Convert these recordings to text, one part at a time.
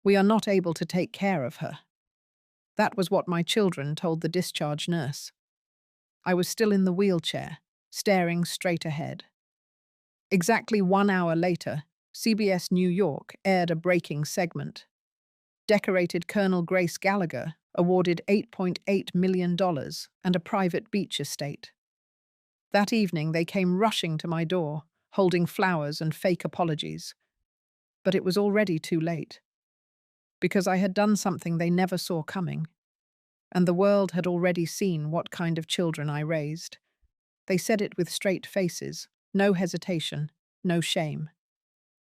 We are not able to take care of her. That was what my children told the discharge nurse. I was still in the wheelchair, staring straight ahead. Exactly 1 hour later, CBS New York aired a breaking segment. Decorated Colonel Grace Gallagher awarded $8.8 million and a private beach estate. That evening, they came rushing to my door, holding flowers and fake apologies. But it was already too late, because I had done something they never saw coming, and the world had already seen what kind of children I raised. They said it with straight faces, no hesitation, no shame.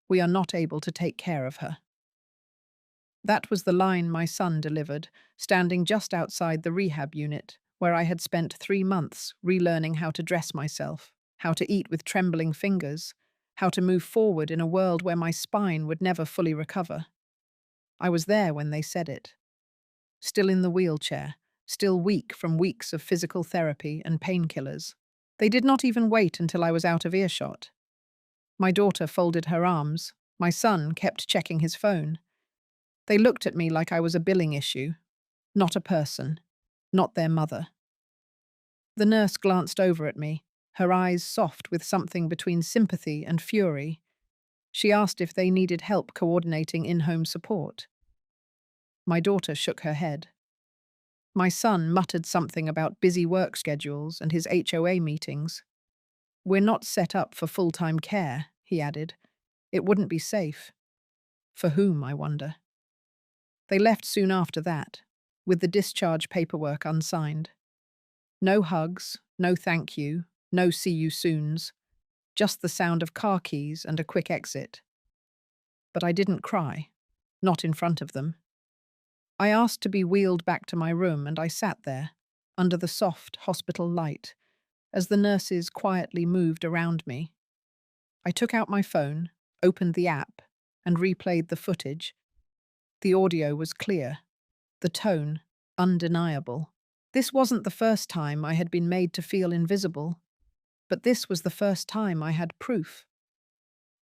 We are not able to take care of her. That was the line my son delivered, standing just outside the rehab unit, where I had spent 3 months relearning how to dress myself, how to eat with trembling fingers, how to move forward in a world where my spine would never fully recover. I was there when they said it. Still in the wheelchair, still weak from weeks of physical therapy and painkillers. They did not even wait until I was out of earshot. My daughter folded her arms. My son kept checking his phone. They looked at me like I was a billing issue, not a person, not their mother. The nurse glanced over at me, her eyes soft with something between sympathy and fury. She asked if they needed help coordinating in-home support. My daughter shook her head. My son muttered something about busy work schedules and his HOA meetings. "We're not set up for full-time care," he added. "It wouldn't be safe." For whom, I wonder? They left soon after that, with the discharge paperwork unsigned. No hugs, no thank you, no see you soons, just the sound of car keys and a quick exit. But I didn't cry, not in front of them. I asked to be wheeled back to my room, and I sat there, under the soft hospital light, as the nurses quietly moved around me. I took out my phone, opened the app, and replayed the footage. The audio was clear, the tone undeniable. This wasn't the first time I had been made to feel invisible, but this was the first time I had proof.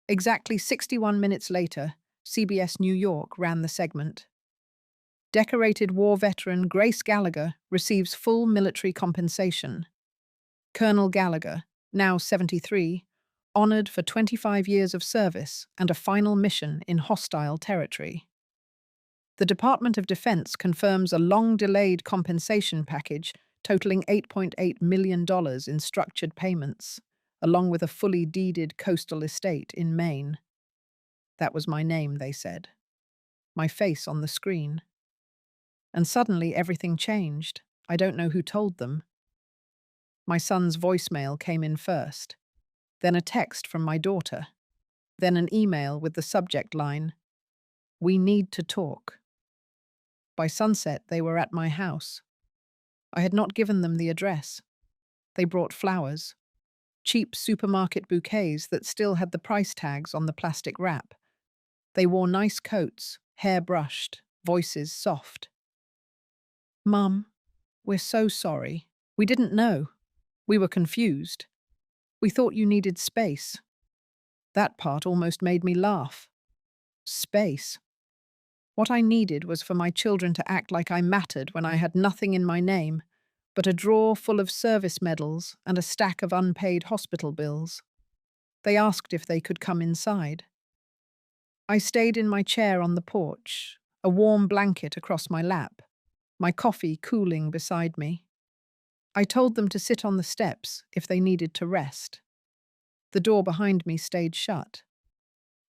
Exactly 61 minutes later, CBS New York ran the segment. Decorated war veteran Grace Gallagher receives full military compensation. Colonel Gallagher, now 73, honored for 25 years of service and a final mission in hostile territory. The Department of Defense confirms a long-delayed compensation package totaling $8.8 million in structured payments, along with a fully deeded coastal estate in Maine. That was my name, they said. My face on the screen. And suddenly everything changed. I don't know who told them. My son's voicemail came in first, then a text from my daughter, then an email with the subject line, "We need to talk." By sunset, they were at my house. I had not given them the address. They brought flowers, cheap supermarket bouquets that still had the price tags on the plastic wrap. They wore nice coats, hair brushed, voices soft. "Mum, we're so sorry. We didn't know. We were confused. We thought you needed space." That part almost made me laugh. Space. What I needed was for my children to act like I mattered when I had nothing in my name, but a drawer full of service medals and a stack of unpaid hospital bills. They asked if they could come inside. I stayed in my chair on the porch, a warm blanket across my lap, my coffee cooling beside me. I told them to sit on the steps if they needed to rest. The door behind me stayed shut.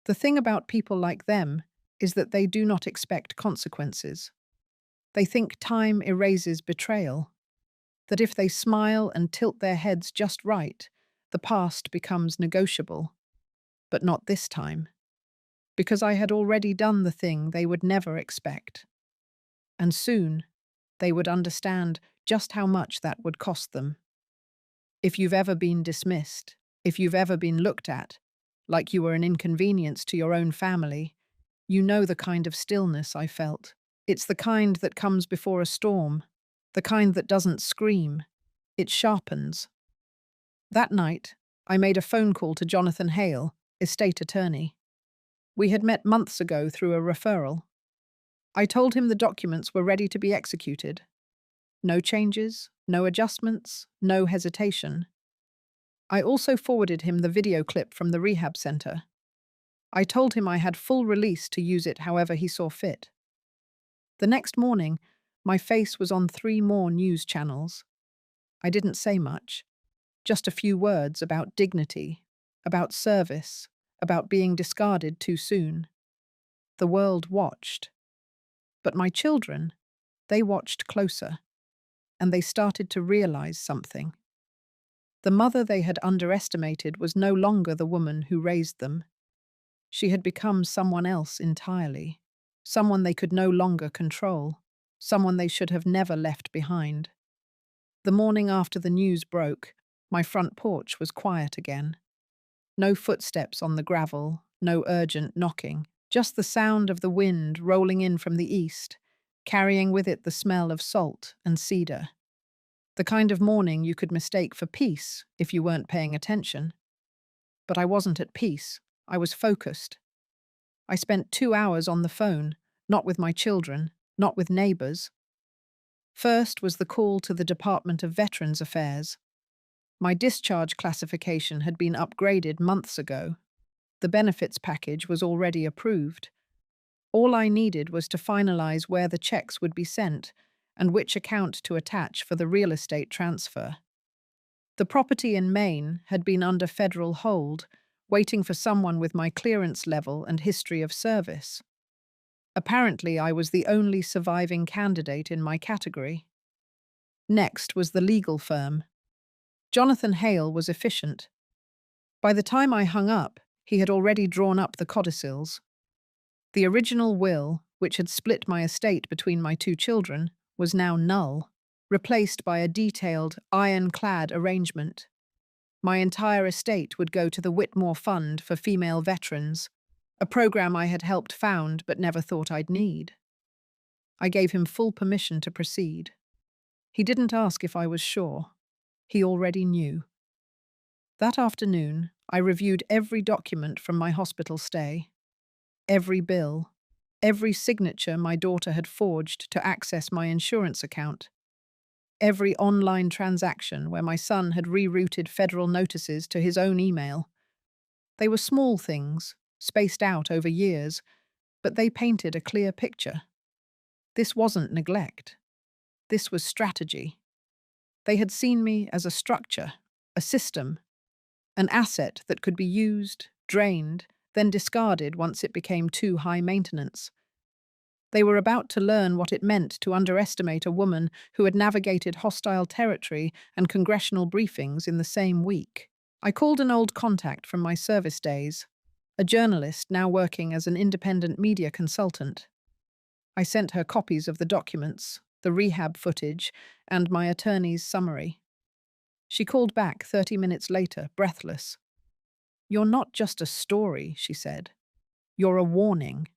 The thing about people like them is that they do not expect consequences. They think time erases betrayal, that if they smile and tilt their heads just right, the past becomes negotiable. But not this time, because I had already done the thing they would never expect. And soon, they would understand just how much that would cost them. If you've ever been dismissed, if you've ever been looked at, like you were an inconvenience to your own family, you know the kind of stillness I felt. It's the kind that comes before a storm, the kind that doesn't scream. It sharpens. That night, I made a phone call to Jonathan Hale, estate attorney. We had met months ago through a referral. I told him the documents were ready to be executed. No changes, no adjustments, no hesitation. I also forwarded him the video clip from the rehab center. I told him I had full release to use it however he saw fit. The next morning, my face was on 3 more news channels. I didn't say much, just a few words about dignity, about service, about being discarded too soon. The world watched. But my children, they watched closer, and they started to realize something. The mother they had underestimated was no longer the woman who raised them. She had become someone else entirely, someone they could no longer control, someone they should have never left behind. The morning after the news broke, my front porch was quiet again. No footsteps on the gravel, no urgent knocking, just the sound of the wind rolling in from the east, carrying with it the smell of salt and cedar. The kind of morning you could mistake for peace if you weren't paying attention. But I wasn't at peace. I was focused. I spent 2 hours on the phone, not with my children, not with neighbors. First was the call to the Department of Veterans Affairs. My discharge classification had been upgraded months ago. The benefits package was already approved. All I needed was to finalize where the checks would be sent and which account to attach for the real estate transfer. The property in Maine had been under federal hold, waiting for someone with my clearance level and history of service. Apparently, I was the only surviving candidate in my category. Next was the legal firm. Jonathan Hale was efficient. By the time I hung up, he had already drawn up the codicils. The original will, which had split my estate between my 2 children, was now null, replaced by a detailed, ironclad arrangement. My entire estate would go to the Whitmore Fund for Female Veterans, a program I had helped found but never thought I'd need. I gave him full permission to proceed. He didn't ask if I was sure. He already knew. That afternoon, I reviewed every document from my hospital stay. Every bill, every signature my daughter had forged to access my insurance account, every online transaction where my son had rerouted federal notices to his own email. They were small things, spaced out over years, but they painted a clear picture. This wasn't neglect. This was strategy. They had seen me as a structure, a system, an asset that could be used, drained, then discarded once it became too high maintenance. They were about to learn what it meant to underestimate a woman who had navigated hostile territory and congressional briefings in the same week. I called an old contact from my service days, a journalist now working as an independent media consultant. I sent her copies of the documents, the rehab footage, and my attorney's summary. She called back 30 minutes later, breathless. "You're not just a story," she said. "You're a warning."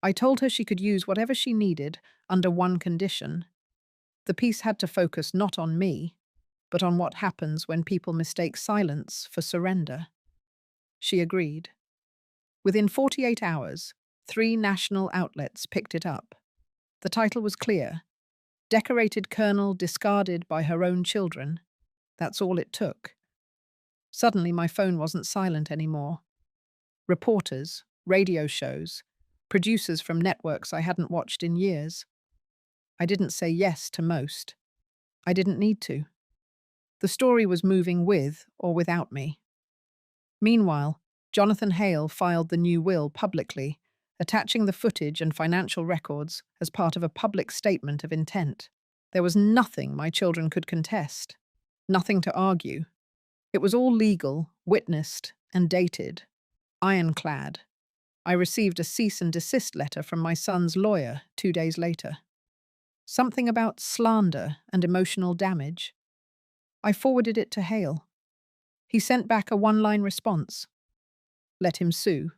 I told her she could use whatever she needed under one condition. The piece had to focus not on me, but on what happens when people mistake silence for surrender. She agreed. Within 48 hours, 3 national outlets picked it up. The title was clear: Decorated Colonel Discarded by Her Own Children. That's all it took. Suddenly my phone wasn't silent anymore. Reporters, radio shows, producers from networks I hadn't watched in years. I didn't say yes to most. I didn't need to. The story was moving with or without me. Meanwhile, Jonathan Hale filed the new will publicly, attaching the footage and financial records as part of a public statement of intent. There was nothing my children could contest, nothing to argue. It was all legal, witnessed, and dated. Ironclad. I received a cease and desist letter from my son's lawyer 2 days later. Something about slander and emotional damage. I forwarded it to Hale. He sent back a 1-line response. Let him sue.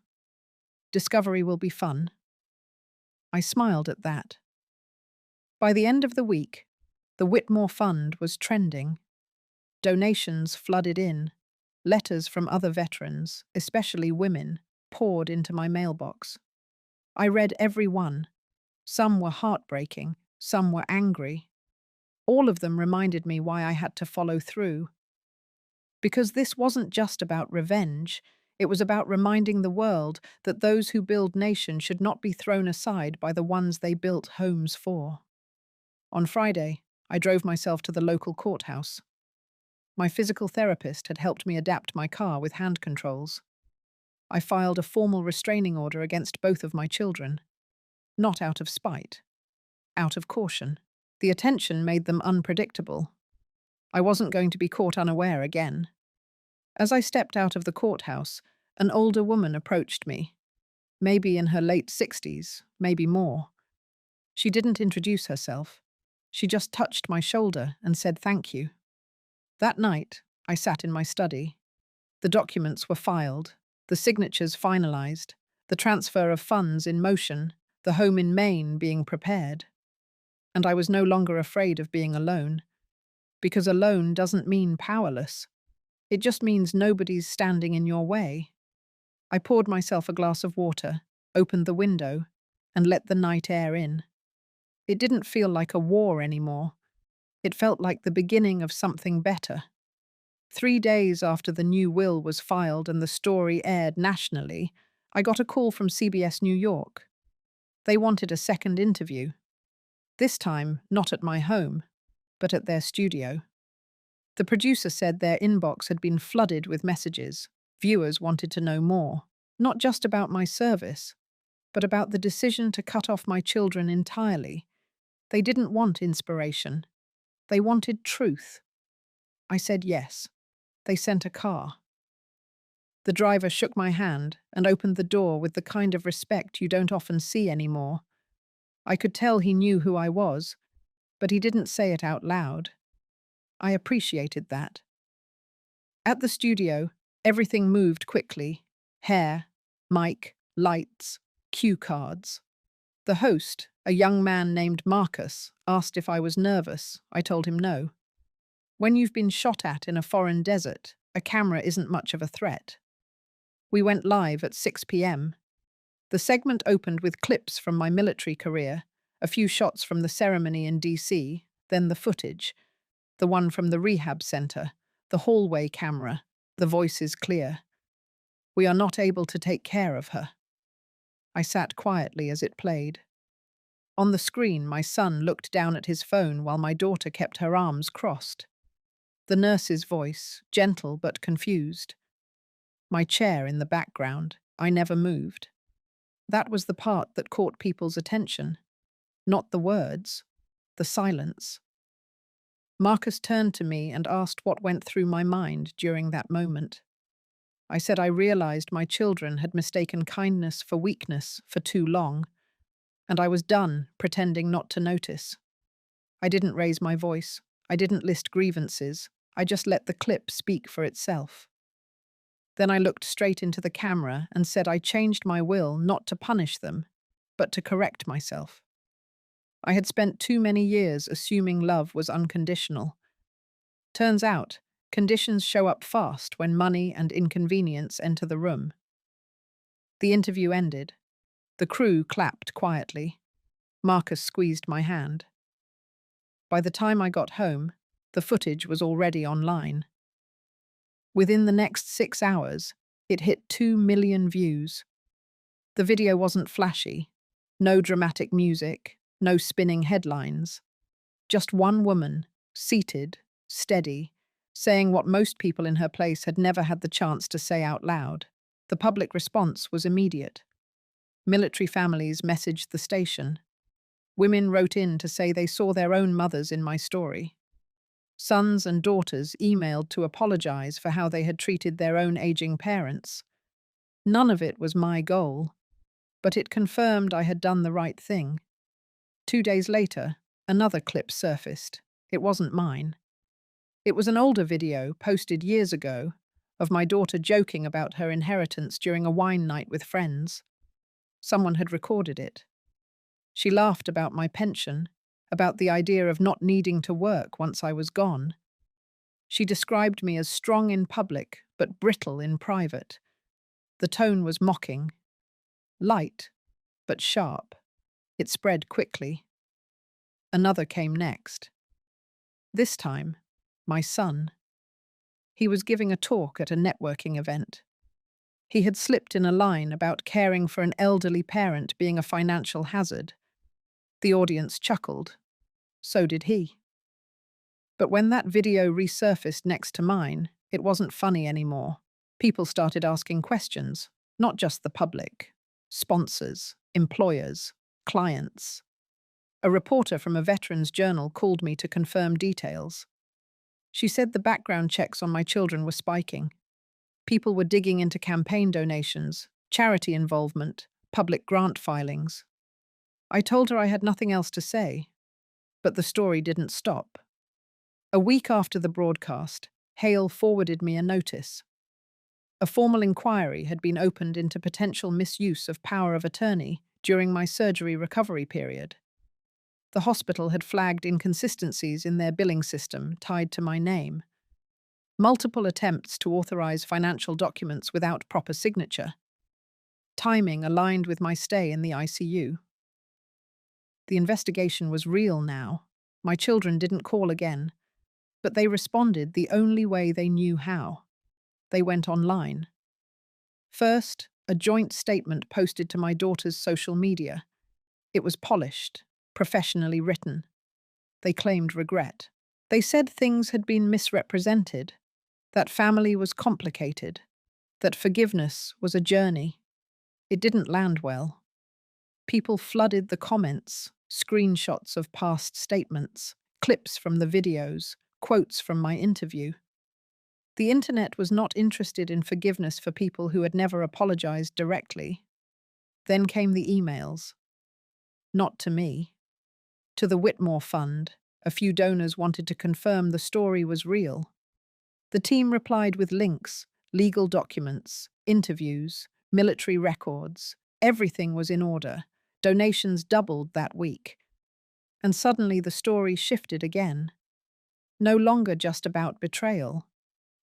Discovery will be fun. I smiled at that. By the end of the week, the Whitmore Fund was trending. Donations flooded in. Letters from other veterans, especially women, poured into my mailbox. I read every one. Some were heartbreaking, some were angry. All of them reminded me why I had to follow through. Because this wasn't just about revenge, it was about reminding the world that those who build nations should not be thrown aside by the ones they built homes for. On Friday, I drove myself to the local courthouse. My physical therapist had helped me adapt my car with hand controls. I filed a formal restraining order against both of my children, not out of spite, out of caution. The attention made them unpredictable. I wasn't going to be caught unaware again. As I stepped out of the courthouse, an older woman approached me, maybe in her late 60s, maybe more. She didn't introduce herself. She just touched my shoulder and said thank you. That night, I sat in my study. The documents were filed, the signatures finalized, the transfer of funds in motion, the home in Maine being prepared. And I was no longer afraid of being alone, because alone doesn't mean powerless. It just means nobody's standing in your way. I poured myself a glass of water, opened the window, and let the night air in. It didn't feel like a war anymore. It felt like the beginning of something better. 3 days after the new will was filed and the story aired nationally, I got a call from CBS New York. They wanted a second interview. This time, not at my home, but at their studio. The producer said their inbox had been flooded with messages. Viewers wanted to know more, not just about my service, but about the decision to cut off my children entirely. They didn't want inspiration. They wanted truth. I said yes. They sent a car. The driver shook my hand and opened the door with the kind of respect you don't often see anymore. I could tell he knew who I was, but he didn't say it out loud. I appreciated that. At the studio, everything moved quickly. Hair, mic, lights, cue cards. The host, a young man named Marcus, asked if I was nervous. I told him no. When you've been shot at in a foreign desert, a camera isn't much of a threat. We went live at 6 p.m. The segment opened with clips from my military career, a few shots from the ceremony in DC, then the footage, the one from the rehab center, the hallway camera, the voices clear. We are not able to take care of her. I sat quietly as it played. On the screen, my son looked down at his phone while my daughter kept her arms crossed. The nurse's voice, gentle but confused. My chair in the background, I never moved. That was the part that caught people's attention. Not the words, the silence. Marcus turned to me and asked what went through my mind during that moment. I said I realized my children had mistaken kindness for weakness for too long, and I was done pretending not to notice. I didn't raise my voice. I didn't list grievances. I just let the clip speak for itself. Then I looked straight into the camera and said I changed my will not to punish them, but to correct myself. I had spent too many years assuming love was unconditional. Turns out, conditions show up fast when money and inconvenience enter the room. The interview ended. The crew clapped quietly. Marcus squeezed my hand. By the time I got home, the footage was already online. Within the next 6 hours, it hit 2 million views. The video wasn't flashy. No dramatic music, no spinning headlines. Just one woman, seated, steady, saying what most people in her place had never had the chance to say out loud. The public response was immediate. Military families messaged the station. Women wrote in to say they saw their own mothers in my story. Sons and daughters emailed to apologize for how they had treated their own aging parents. None of it was my goal, but it confirmed I had done the right thing. 2 days later, another clip surfaced. It wasn't mine. It was an older video, posted years ago, of my daughter joking about her inheritance during a wine night with friends. Someone had recorded it. She laughed about my pension, about the idea of not needing to work once I was gone. She described me as strong in public, but brittle in private. The tone was mocking. Light, but sharp. It spread quickly. Another came next. This time, my son. He was giving a talk at a networking event. He had slipped in a line about caring for an elderly parent being a financial hazard. The audience chuckled. So did he. But when that video resurfaced next to mine, it wasn't funny anymore. People started asking questions, not just the public. Sponsors, employers, clients. A reporter from a veterans journal called me to confirm details. She said the background checks on my children were spiking. People were digging into campaign donations, charity involvement, public grant filings. I told her I had nothing else to say, but the story didn't stop. A week after the broadcast, Hale forwarded me a notice. A formal inquiry had been opened into potential misuse of power of attorney during my surgery recovery period. The hospital had flagged inconsistencies in their billing system tied to my name. Multiple attempts to authorize financial documents without proper signature. Timing aligned with my stay in the ICU. The investigation was real now. My children didn't call again, but they responded the only way they knew how. They went online. First, a joint statement posted to my daughter's social media. It was polished, professionally written. They claimed regret. They said things had been misrepresented, that family was complicated, that forgiveness was a journey. It didn't land well. People flooded the comments, screenshots of past statements, clips from the videos, quotes from my interview. The internet was not interested in forgiveness for people who had never apologized directly. Then came the emails. Not to me. To the Whitmore Fund, a few donors wanted to confirm the story was real. The team replied with links, legal documents, interviews, military records. Everything was in order. Donations doubled that week. And suddenly the story shifted again. No longer just about betrayal.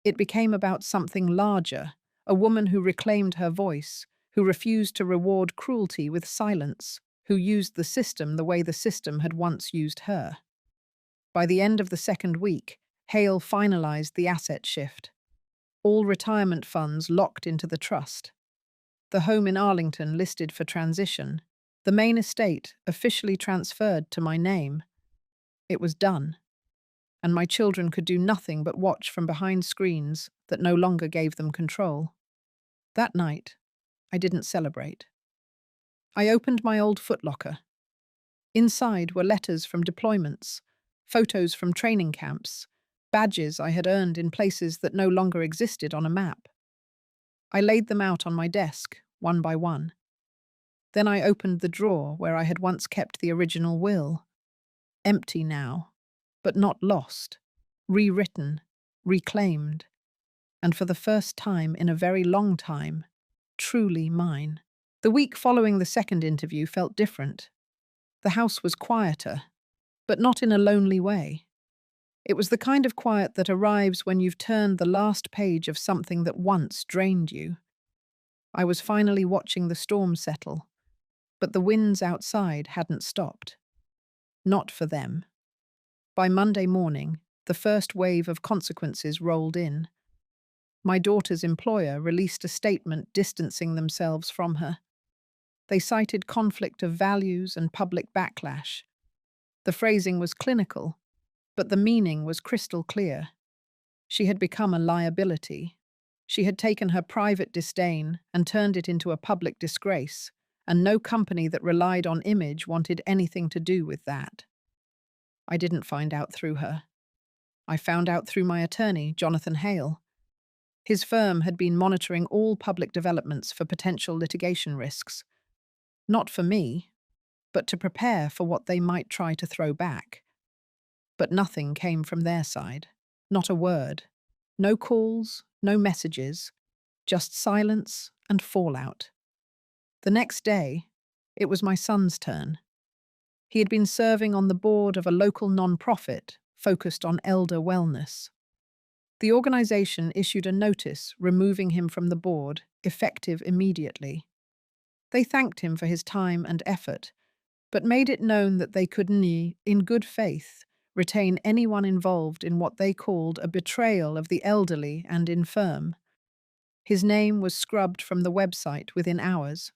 It became about something larger, a woman who reclaimed her voice, who refused to reward cruelty with silence, who used the system the way the system had once used her. By the end of the second week, Hale finalized the asset shift. All retirement funds locked into the trust. The home in Arlington listed for transition. The main estate officially transferred to my name. It was done. And my children could do nothing but watch from behind screens that no longer gave them control. That night, I didn't celebrate. I opened my old footlocker. Inside were letters from deployments, photos from training camps, badges I had earned in places that no longer existed on a map. I laid them out on my desk, one by one. Then I opened the drawer where I had once kept the original will. Empty now, but not lost, rewritten, reclaimed, and for the first time in a very long time, truly mine. The week following the second interview felt different. The house was quieter, but not in a lonely way. It was the kind of quiet that arrives when you've turned the last page of something that once drained you. I was finally watching the storm settle, but the winds outside hadn't stopped. Not for them. By Monday morning, the first wave of consequences rolled in. My daughter's employer released a statement distancing themselves from her. They cited conflict of values and public backlash. The phrasing was clinical, but the meaning was crystal clear. She had become a liability. She had taken her private disdain and turned it into a public disgrace, and no company that relied on image wanted anything to do with that. I didn't find out through her. I found out through my attorney, Jonathan Hale. His firm had been monitoring all public developments for potential litigation risks. Not for me, but to prepare for what they might try to throw back. But nothing came from their side. Not a word. No calls, no messages, just silence and fallout. The next day, it was my son's turn. He had been serving on the board of a local non-profit focused on elder wellness. The organization issued a notice removing him from the board, effective immediately. They thanked him for his time and effort, but made it known that they could, in good faith, retain anyone involved in what they called a betrayal of the elderly and infirm. His name was scrubbed from the website within hours.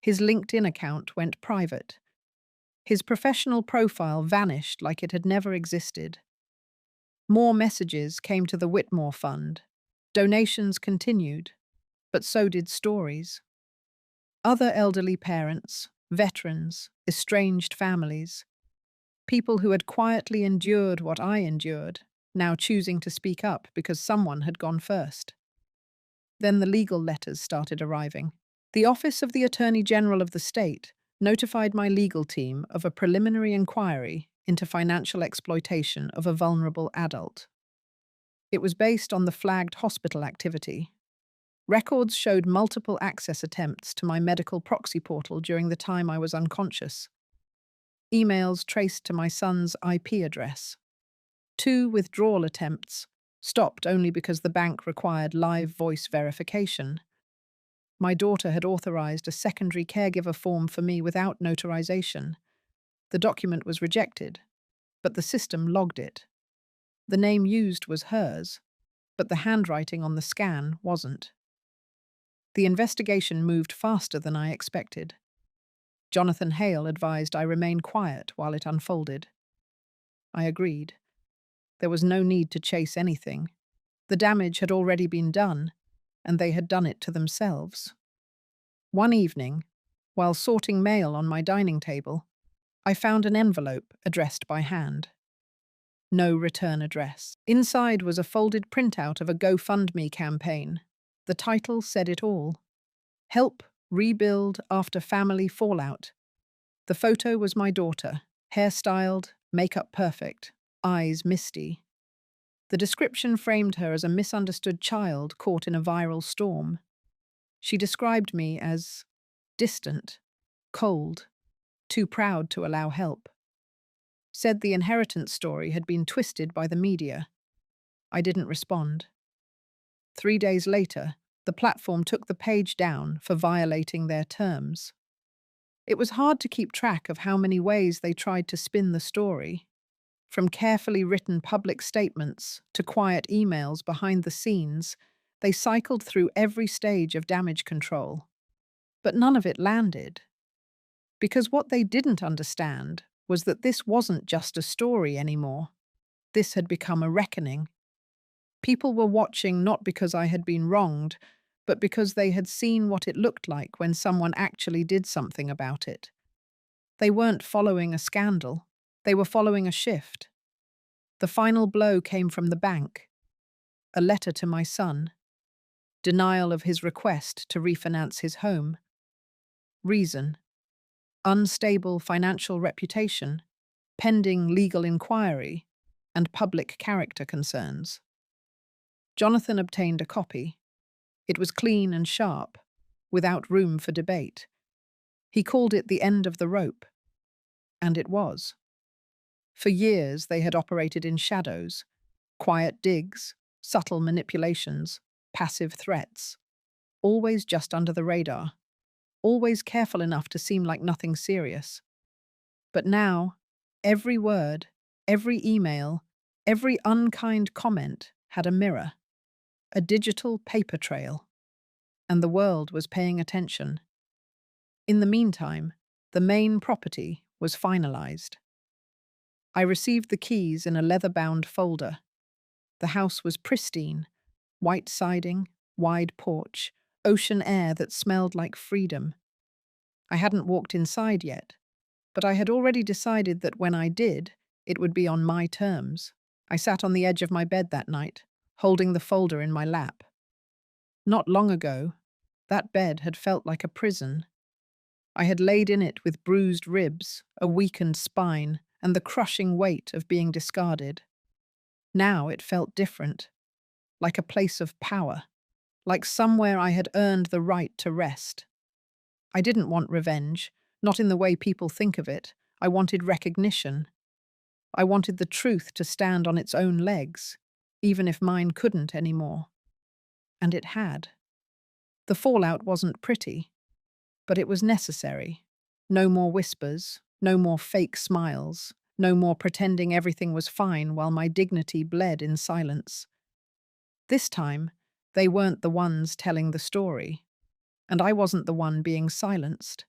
His LinkedIn account went private. His professional profile vanished like it had never existed. More messages came to the Whitmore Fund. Donations continued, but so did stories. Other elderly parents, veterans, estranged families, people who had quietly endured what I endured, now choosing to speak up because someone had gone first. Then the legal letters started arriving. The Office of the Attorney General of the state notified my legal team of a preliminary inquiry into financial exploitation of a vulnerable adult. It was based on the flagged hospital activity. Records showed multiple access attempts to my medical proxy portal during the time I was unconscious. Emails traced to my son's IP address. 2 withdrawal attempts, stopped only because the bank required live voice verification. My daughter had authorized a secondary caregiver form for me without notarization. The document was rejected, but the system logged it. The name used was hers, but the handwriting on the scan wasn't. The investigation moved faster than I expected. Jonathan Hale advised I remain quiet while it unfolded. I agreed. There was no need to chase anything. The damage had already been done, and they had done it to themselves. One evening, while sorting mail on my dining table, I found an envelope addressed by hand. No return address. Inside was a folded printout of a GoFundMe campaign. The title said it all. Help rebuild after family fallout. The photo was my daughter, hairstyled, makeup perfect, eyes misty. The description framed her as a misunderstood child caught in a viral storm. She described me as distant, cold, too proud to allow help. Said the inheritance story had been twisted by the media. I didn't respond. 3 days later, the platform took the page down for violating their terms. It was hard to keep track of how many ways they tried to spin the story. From carefully written public statements to quiet emails behind the scenes, they cycled through every stage of damage control. But none of it landed. Because what they didn't understand was that this wasn't just a story anymore. This had become a reckoning. People were watching not because I had been wronged, but because they had seen what it looked like when someone actually did something about it. They weren't following a scandal. They were following a shift. The final blow came from the bank. A letter to my son. Denial of his request to refinance his home. Reason: unstable financial reputation, pending legal inquiry, and public character concerns. Jonathan obtained a copy. It was clean and sharp, without room for debate. He called it the end of the rope. And it was. For years they had operated in shadows, quiet digs, subtle manipulations, passive threats, always just under the radar, always careful enough to seem like nothing serious. But now, every word, every email, every unkind comment had a mirror, a digital paper trail, and the world was paying attention. In the meantime, the main property was finalized. I received the keys in a leather-bound folder. The house was pristine, white siding, wide porch, ocean air that smelled like freedom. I hadn't walked inside yet, but I had already decided that when I did, it would be on my terms. I sat on the edge of my bed that night, holding the folder in my lap. Not long ago, that bed had felt like a prison. I had laid in it with bruised ribs, a weakened spine, and the crushing weight of being discarded. Now it felt different, like a place of power, like somewhere I had earned the right to rest. I didn't want revenge, not in the way people think of it. I wanted recognition. I wanted the truth to stand on its own legs, even if mine couldn't anymore. And it had. The fallout wasn't pretty, but it was necessary. No more whispers, No more fake smiles. No more pretending everything was fine while my dignity bled in silence. This time, they weren't the ones telling the story, and I wasn't the one being silenced.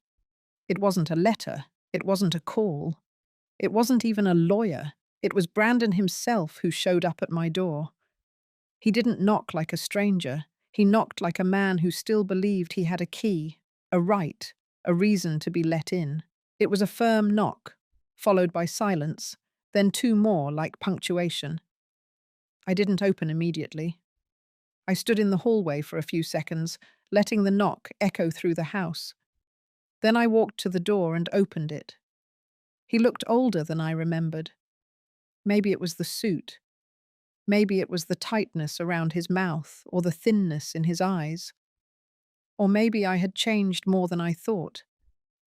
It wasn't a letter. It wasn't a call. It wasn't even a lawyer. It was Brandon himself who showed up at my door. He didn't knock like a stranger. He knocked like a man who still believed he had a key, a right, a reason to be let in. It was a firm knock, followed by silence, then two more like punctuation. I didn't open immediately. I stood in the hallway for a few seconds, letting the knock echo through the house. Then I walked to the door and opened it. He looked older than I remembered. Maybe it was the suit. Maybe it was the tightness around his mouth or the thinness in his eyes. Or maybe I had changed more than I thought,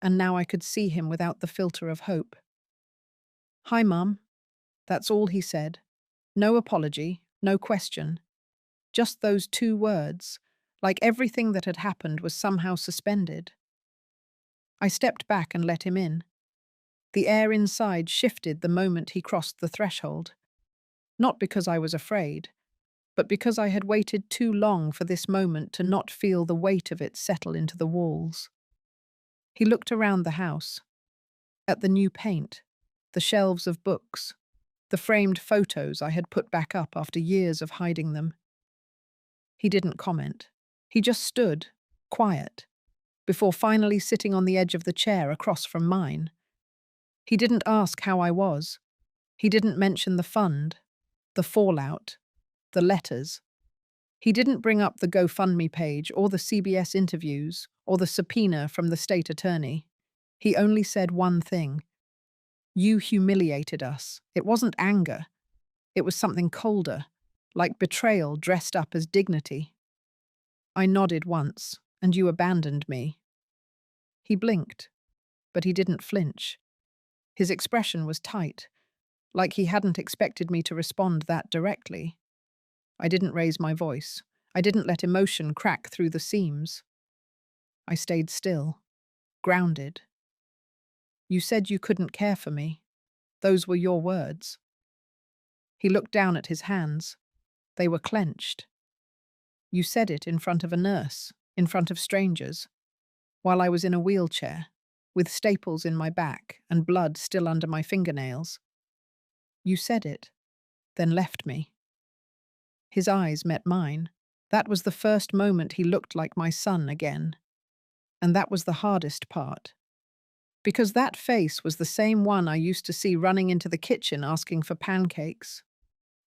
and now I could see him without the filter of hope. "Hi, Mum." That's all he said. No apology, no question. Just those two words, like everything that had happened was somehow suspended. I stepped back and let him in. The air inside shifted the moment he crossed the threshold. Not because I was afraid, but because I had waited too long for this moment to not feel the weight of it settle into the walls. He looked around the house, at the new paint, the shelves of books, the framed photos I had put back up after years of hiding them. He didn't comment. He just stood, quiet, before finally sitting on the edge of the chair across from mine. He didn't ask how I was. He didn't mention the fund, the fallout, the letters. He didn't bring up the GoFundMe page or the CBS interviews or the subpoena from the state attorney. He only said one thing. "You humiliated us." It wasn't anger. It was something colder, like betrayal dressed up as dignity. I nodded once, and you abandoned me. He blinked, but he didn't flinch. His expression was tight, like he hadn't expected me to respond that directly. I didn't raise my voice. I didn't let emotion crack through the seams. I stayed still, grounded. "You said you couldn't care for me. Those were your words." He looked down at his hands. They were clenched. "You said it in front of a nurse, in front of strangers, while I was in a wheelchair, with staples in my back and blood still under my fingernails. You said it, then left me." His eyes met mine. That was the first moment he looked like my son again. And that was the hardest part. Because that face was the same one I used to see running into the kitchen asking for pancakes.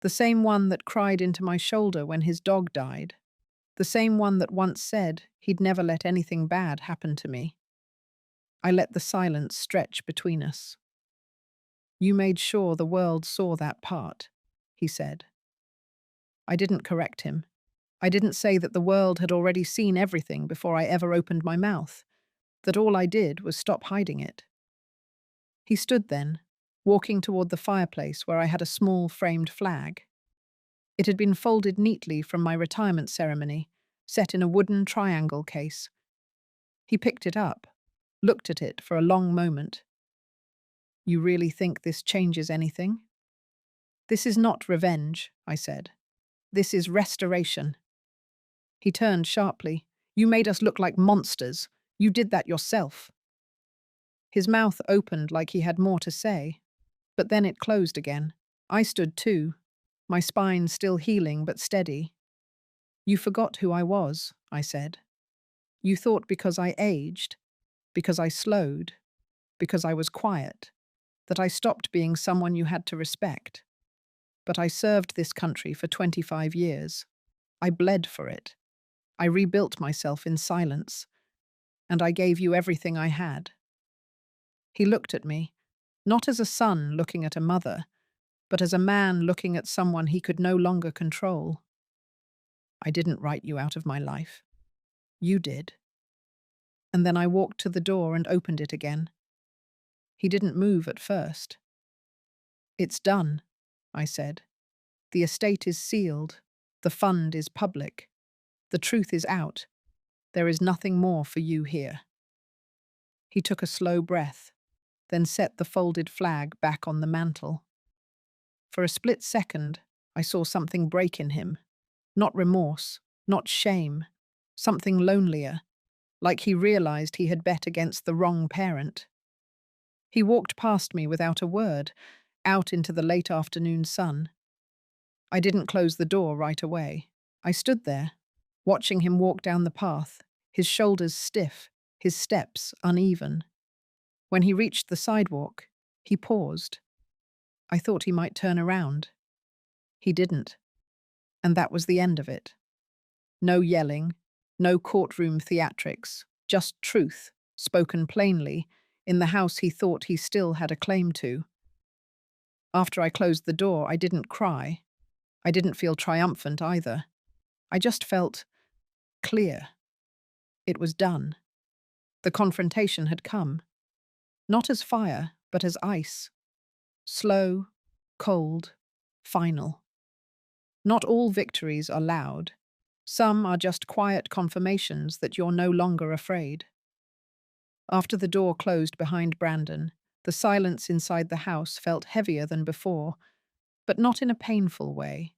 The same one that cried into my shoulder when his dog died. The same one that once said he'd never let anything bad happen to me. I let the silence stretch between us. "You made sure the world saw that part," he said. I didn't correct him. I didn't say that the world had already seen everything before I ever opened my mouth, that all I did was stop hiding it. He stood then, walking toward the fireplace where I had a small framed flag. It had been folded neatly from my retirement ceremony, set in a wooden triangle case. He picked it up, looked at it for a long moment. "You really think this changes anything?" "This is not revenge," I said. "This is restoration." He turned sharply. "You made us look like monsters. You did that yourself." His mouth opened like he had more to say, but then it closed again. I stood too, my spine still healing but steady. "You forgot who I was," I said. "You thought because I aged, because I slowed, because I was quiet, that I stopped being someone you had to respect. But I served this country for 25 years. I bled for it. I rebuilt myself in silence, and I gave you everything I had." He looked at me, not as a son looking at a mother, but as a man looking at someone he could no longer control. "I didn't write you out of my life. You did." And then I walked to the door and opened it again. He didn't move at first. "It's done," I said. "The estate is sealed. The fund is public. The truth is out. There is nothing more for you here." He took a slow breath. then set the folded flag back on the mantel. For a split second, I saw something break in him. Not remorse, not shame, something lonelier, like he realized he had bet against the wrong parent. He walked past me without a word, out into the late afternoon sun. I didn't close the door right away. I stood there, watching him walk down the path, his shoulders stiff, his steps uneven. When he reached the sidewalk, he paused. I thought he might turn around. He didn't, and that was the end of it. No yelling, no courtroom theatrics, just truth, spoken plainly, in the house he thought he still had a claim to. After I closed the door, I didn't cry. I didn't feel triumphant either. I just felt clear. It was done. The confrontation had come. Not as fire, but as ice. Slow, cold, final. Not all victories are loud. Some are just quiet confirmations that you're no longer afraid. After the door closed behind Brandon, the silence inside the house felt heavier than before, but not in a painful way.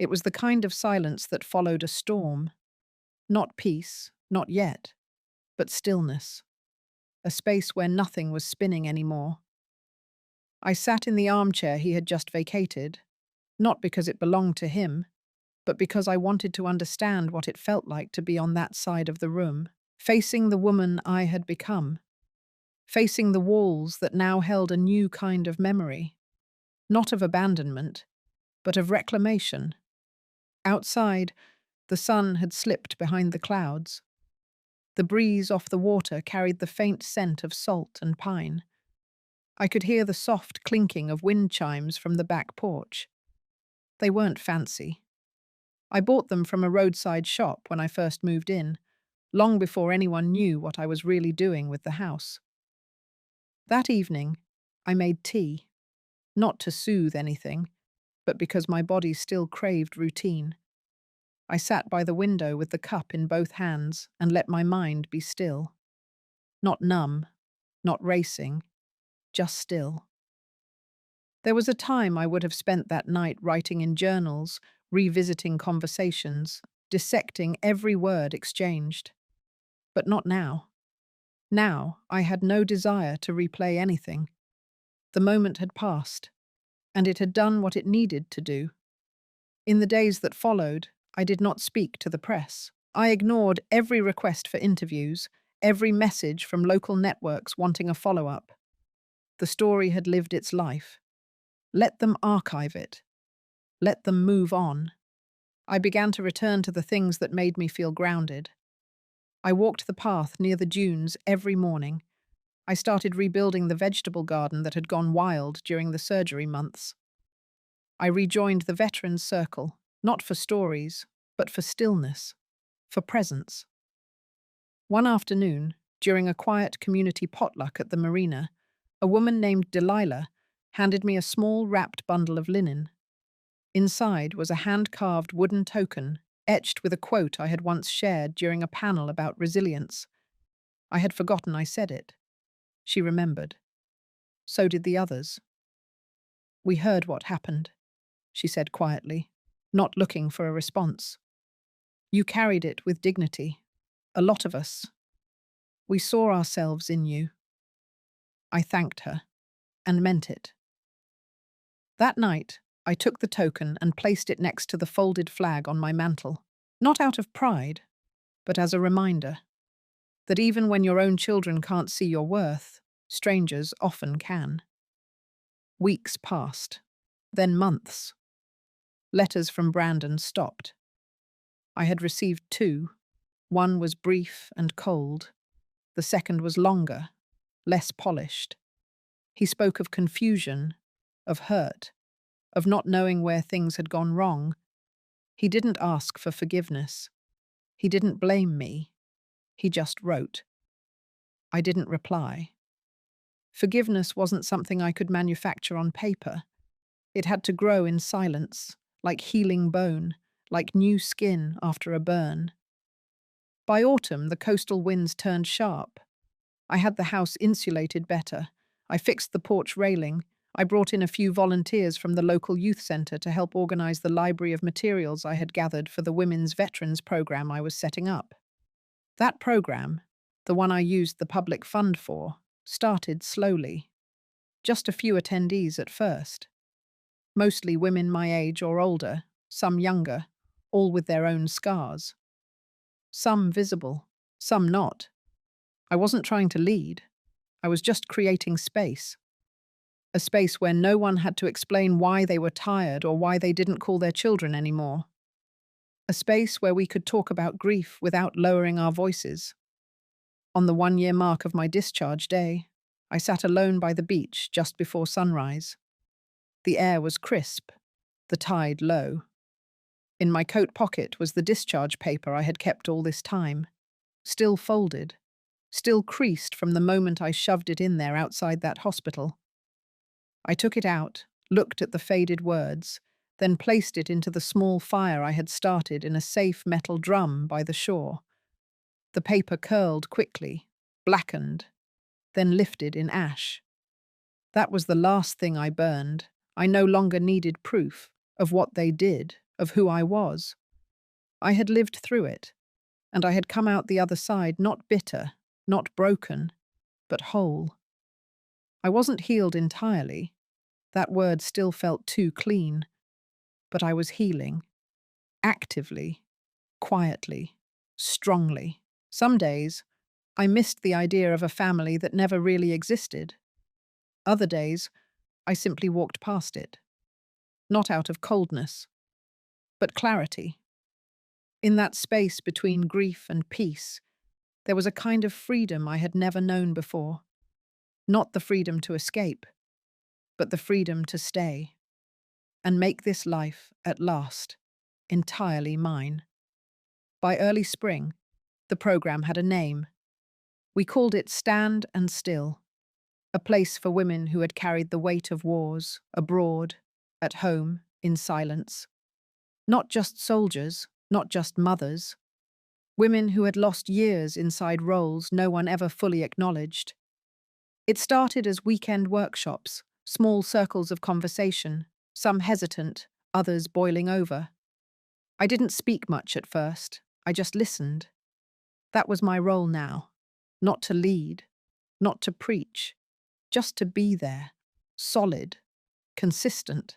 It was the kind of silence that followed a storm. Not peace, not yet, but stillness. A space where nothing was spinning anymore. I sat in the armchair he had just vacated, not because it belonged to him, but because I wanted to understand what it felt like to be on that side of the room, facing the woman I had become, facing the walls that now held a new kind of memory, not of abandonment, but of reclamation. Outside, the sun had slipped behind the clouds. The breeze off the water carried the faint scent of salt and pine. I could hear the soft clinking of wind chimes from the back porch. They weren't fancy. I bought them from a roadside shop when I first moved in, long before anyone knew what I was really doing with the house. That evening, I made tea, not to soothe anything, but because my body still craved routine. I sat by the window with the cup in both hands and let my mind be still. Not numb, not racing, just still. There was a time I would have spent that night writing in journals, revisiting conversations, dissecting every word exchanged. But not now. Now, I had no desire to replay anything. The moment had passed, and it had done what it needed to do. In the days that followed, I did not speak to the press. I ignored every request for interviews, every message from local networks wanting a follow-up. The story had lived its life. Let them archive it. Let them move on. I began to return to the things that made me feel grounded. I walked the path near the dunes every morning. I started rebuilding the vegetable garden that had gone wild during the surgery months. I rejoined the Veterans Circle, not for stories, but for stillness, for presence. One afternoon, during a quiet community potluck at the marina, a woman named Delilah handed me a small wrapped bundle of linen. Inside was a hand-carved wooden token, etched with a quote I had once shared during a panel about resilience. I had forgotten I said it. She remembered. So did the others. "We heard what happened," she said quietly, not looking for a response. "You carried it with dignity. A lot of us. We saw ourselves in you." I thanked her, and meant it. That night, I took the token and placed it next to the folded flag on my mantel, not out of pride, but as a reminder that even when your own children can't see your worth, strangers often can. Weeks passed, then months. Letters from Brandon stopped. I had received two. One was brief and cold. The second was longer, less polished. He spoke of confusion, of hurt, of not knowing where things had gone wrong. He didn't ask for forgiveness. He didn't blame me. He just wrote. I didn't reply. Forgiveness wasn't something I could manufacture on paper. It had to grow in silence, like healing bone, like new skin after a burn. By autumn, the coastal winds turned sharp. I had the house insulated better. I fixed the porch railing. I brought in a few volunteers from the local youth centre to help organise the library of materials I had gathered for the Women's Veterans program I was setting up. That program, the one I used the public fund for, started slowly. Just a few attendees at first. Mostly women my age or older, some younger, all with their own scars. Some visible, some not. I wasn't trying to lead. I was just creating space. A space where no one had to explain why they were tired or why they didn't call their children anymore. A space where we could talk about grief without lowering our voices. On the 1-year mark of my discharge day, I sat alone by the beach just before sunrise. The air was crisp, the tide low. In my coat pocket was the discharge paper I had kept all this time, still folded, still creased from the moment I shoved it in there outside that hospital. I took it out, looked at the faded words, then placed it into the small fire I had started in a safe metal drum by the shore. The paper curled quickly, blackened, then lifted in ash. That was the last thing I burned. I no longer needed proof of what they did, of who I was. I had lived through it, and I had come out the other side not bitter, not broken, but whole. I wasn't healed entirely. That word still felt too clean. But I was healing. Actively, quietly, strongly. Some days, I missed the idea of a family that never really existed. Other days, I simply walked past it. Not out of coldness, but clarity. In that space between grief and peace, there was a kind of freedom I had never known before. Not the freedom to escape, but the freedom to stay and make this life, at last, entirely mine. By early spring, the program had a name. We called it Stand and Still, a place for women who had carried the weight of wars, abroad, at home, in silence. Not just soldiers, not just mothers. Women who had lost years inside roles no one ever fully acknowledged. It started as weekend workshops, small circles of conversation, some hesitant, others boiling over. I didn't speak much at first. I just listened. That was my role now. Not to lead, not to preach, just to be there, solid, consistent.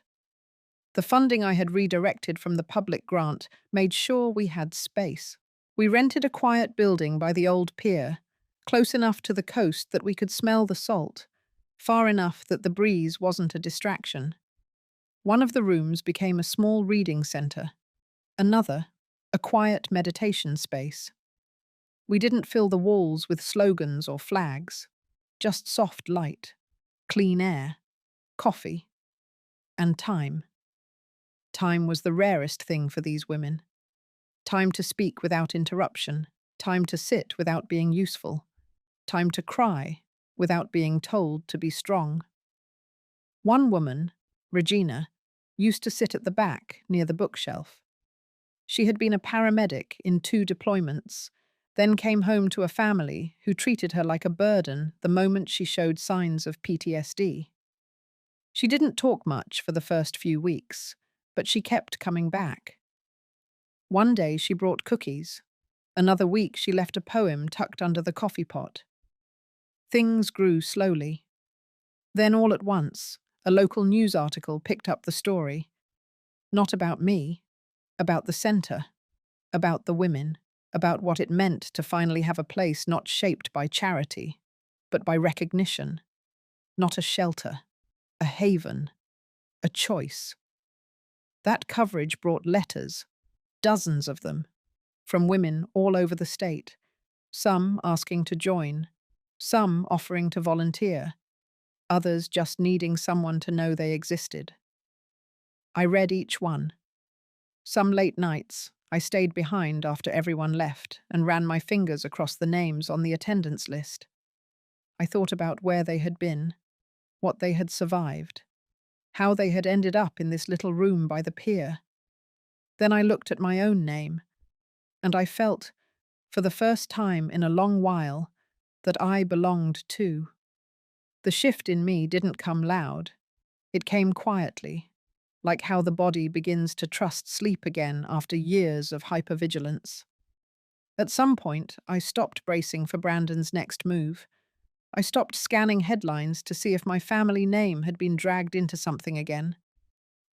The funding I had redirected from the public grant made sure we had space. We rented a quiet building by the old pier, close enough to the coast that we could smell the salt, far enough that the breeze wasn't a distraction. One of the rooms became a small reading centre, another, a quiet meditation space. We didn't fill the walls with slogans or flags, just soft light, clean air, coffee, and time. Time was the rarest thing for these women. Time to speak without interruption, time to sit without being useful, time to cry without being told to be strong. One woman, Regina, used to sit at the back near the bookshelf. She had been a paramedic in 2 deployments, then came home to a family who treated her like a burden the moment she showed signs of PTSD. She didn't talk much for the first few weeks, but she kept coming back. One day she brought cookies. Another week she left a poem tucked under the coffee pot. Things grew slowly. Then all at once, a local news article picked up the story. Not about me, about the centre, about the women, about what it meant to finally have a place not shaped by charity, but by recognition. Not a shelter, a haven, a choice. That coverage brought letters, dozens of them, from women all over the state, some asking to join, some offering to volunteer, others just needing someone to know they existed. I read each one. Some late nights, I stayed behind after everyone left and ran my fingers across the names on the attendance list. I thought about where they had been, what they had survived, how they had ended up in this little room by the pier. Then I looked at my own name, and I felt, for the first time in a long while, that I belonged too. The shift in me didn't come loud. It came quietly, like how the body begins to trust sleep again after years of hypervigilance. At some point, I stopped bracing for Brandon's next move. I stopped scanning headlines to see if my family name had been dragged into something again.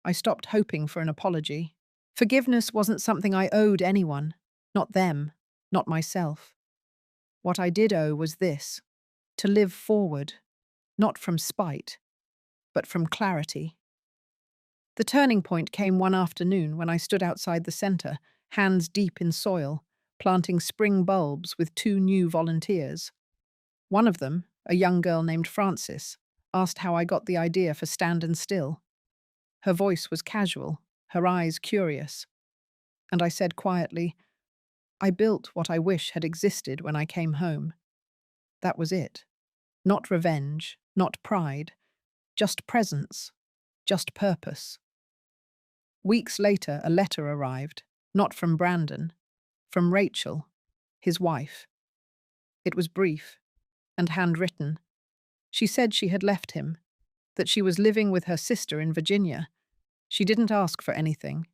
I stopped hoping for an apology. Forgiveness wasn't something I owed anyone, not them, not myself. What I did owe was this: to live forward, not from spite, but from clarity. The turning point came one afternoon when I stood outside the centre, hands deep in soil, planting spring bulbs with two new volunteers. One of them, a young girl named Frances, asked how I got the idea for Stand and Still. Her voice was casual, her eyes curious. And I said quietly, I built what I wish had existed when I came home. That was it. Not revenge, not pride, just presence, just purpose. Weeks later, a letter arrived, not from Brandon, from Rachel, his wife. It was brief and handwritten. She said she had left him, that she was living with her sister in Virginia. She didn't ask for anything.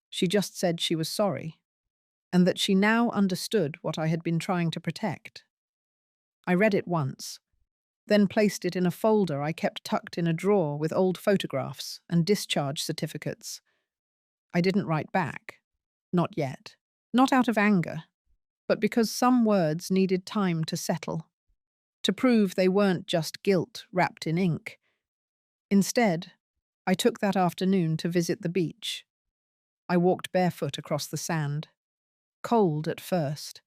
She just said she was sorry, and that she now understood what I had been trying to protect. I read it once, then placed it in a folder I kept tucked in a drawer with old photographs and discharge certificates. I didn't write back. Not yet. Not out of anger, but because some words needed time to settle, to prove they weren't just guilt wrapped in ink. Instead, I took that afternoon to visit the beach. I walked barefoot across the sand. Cold at first,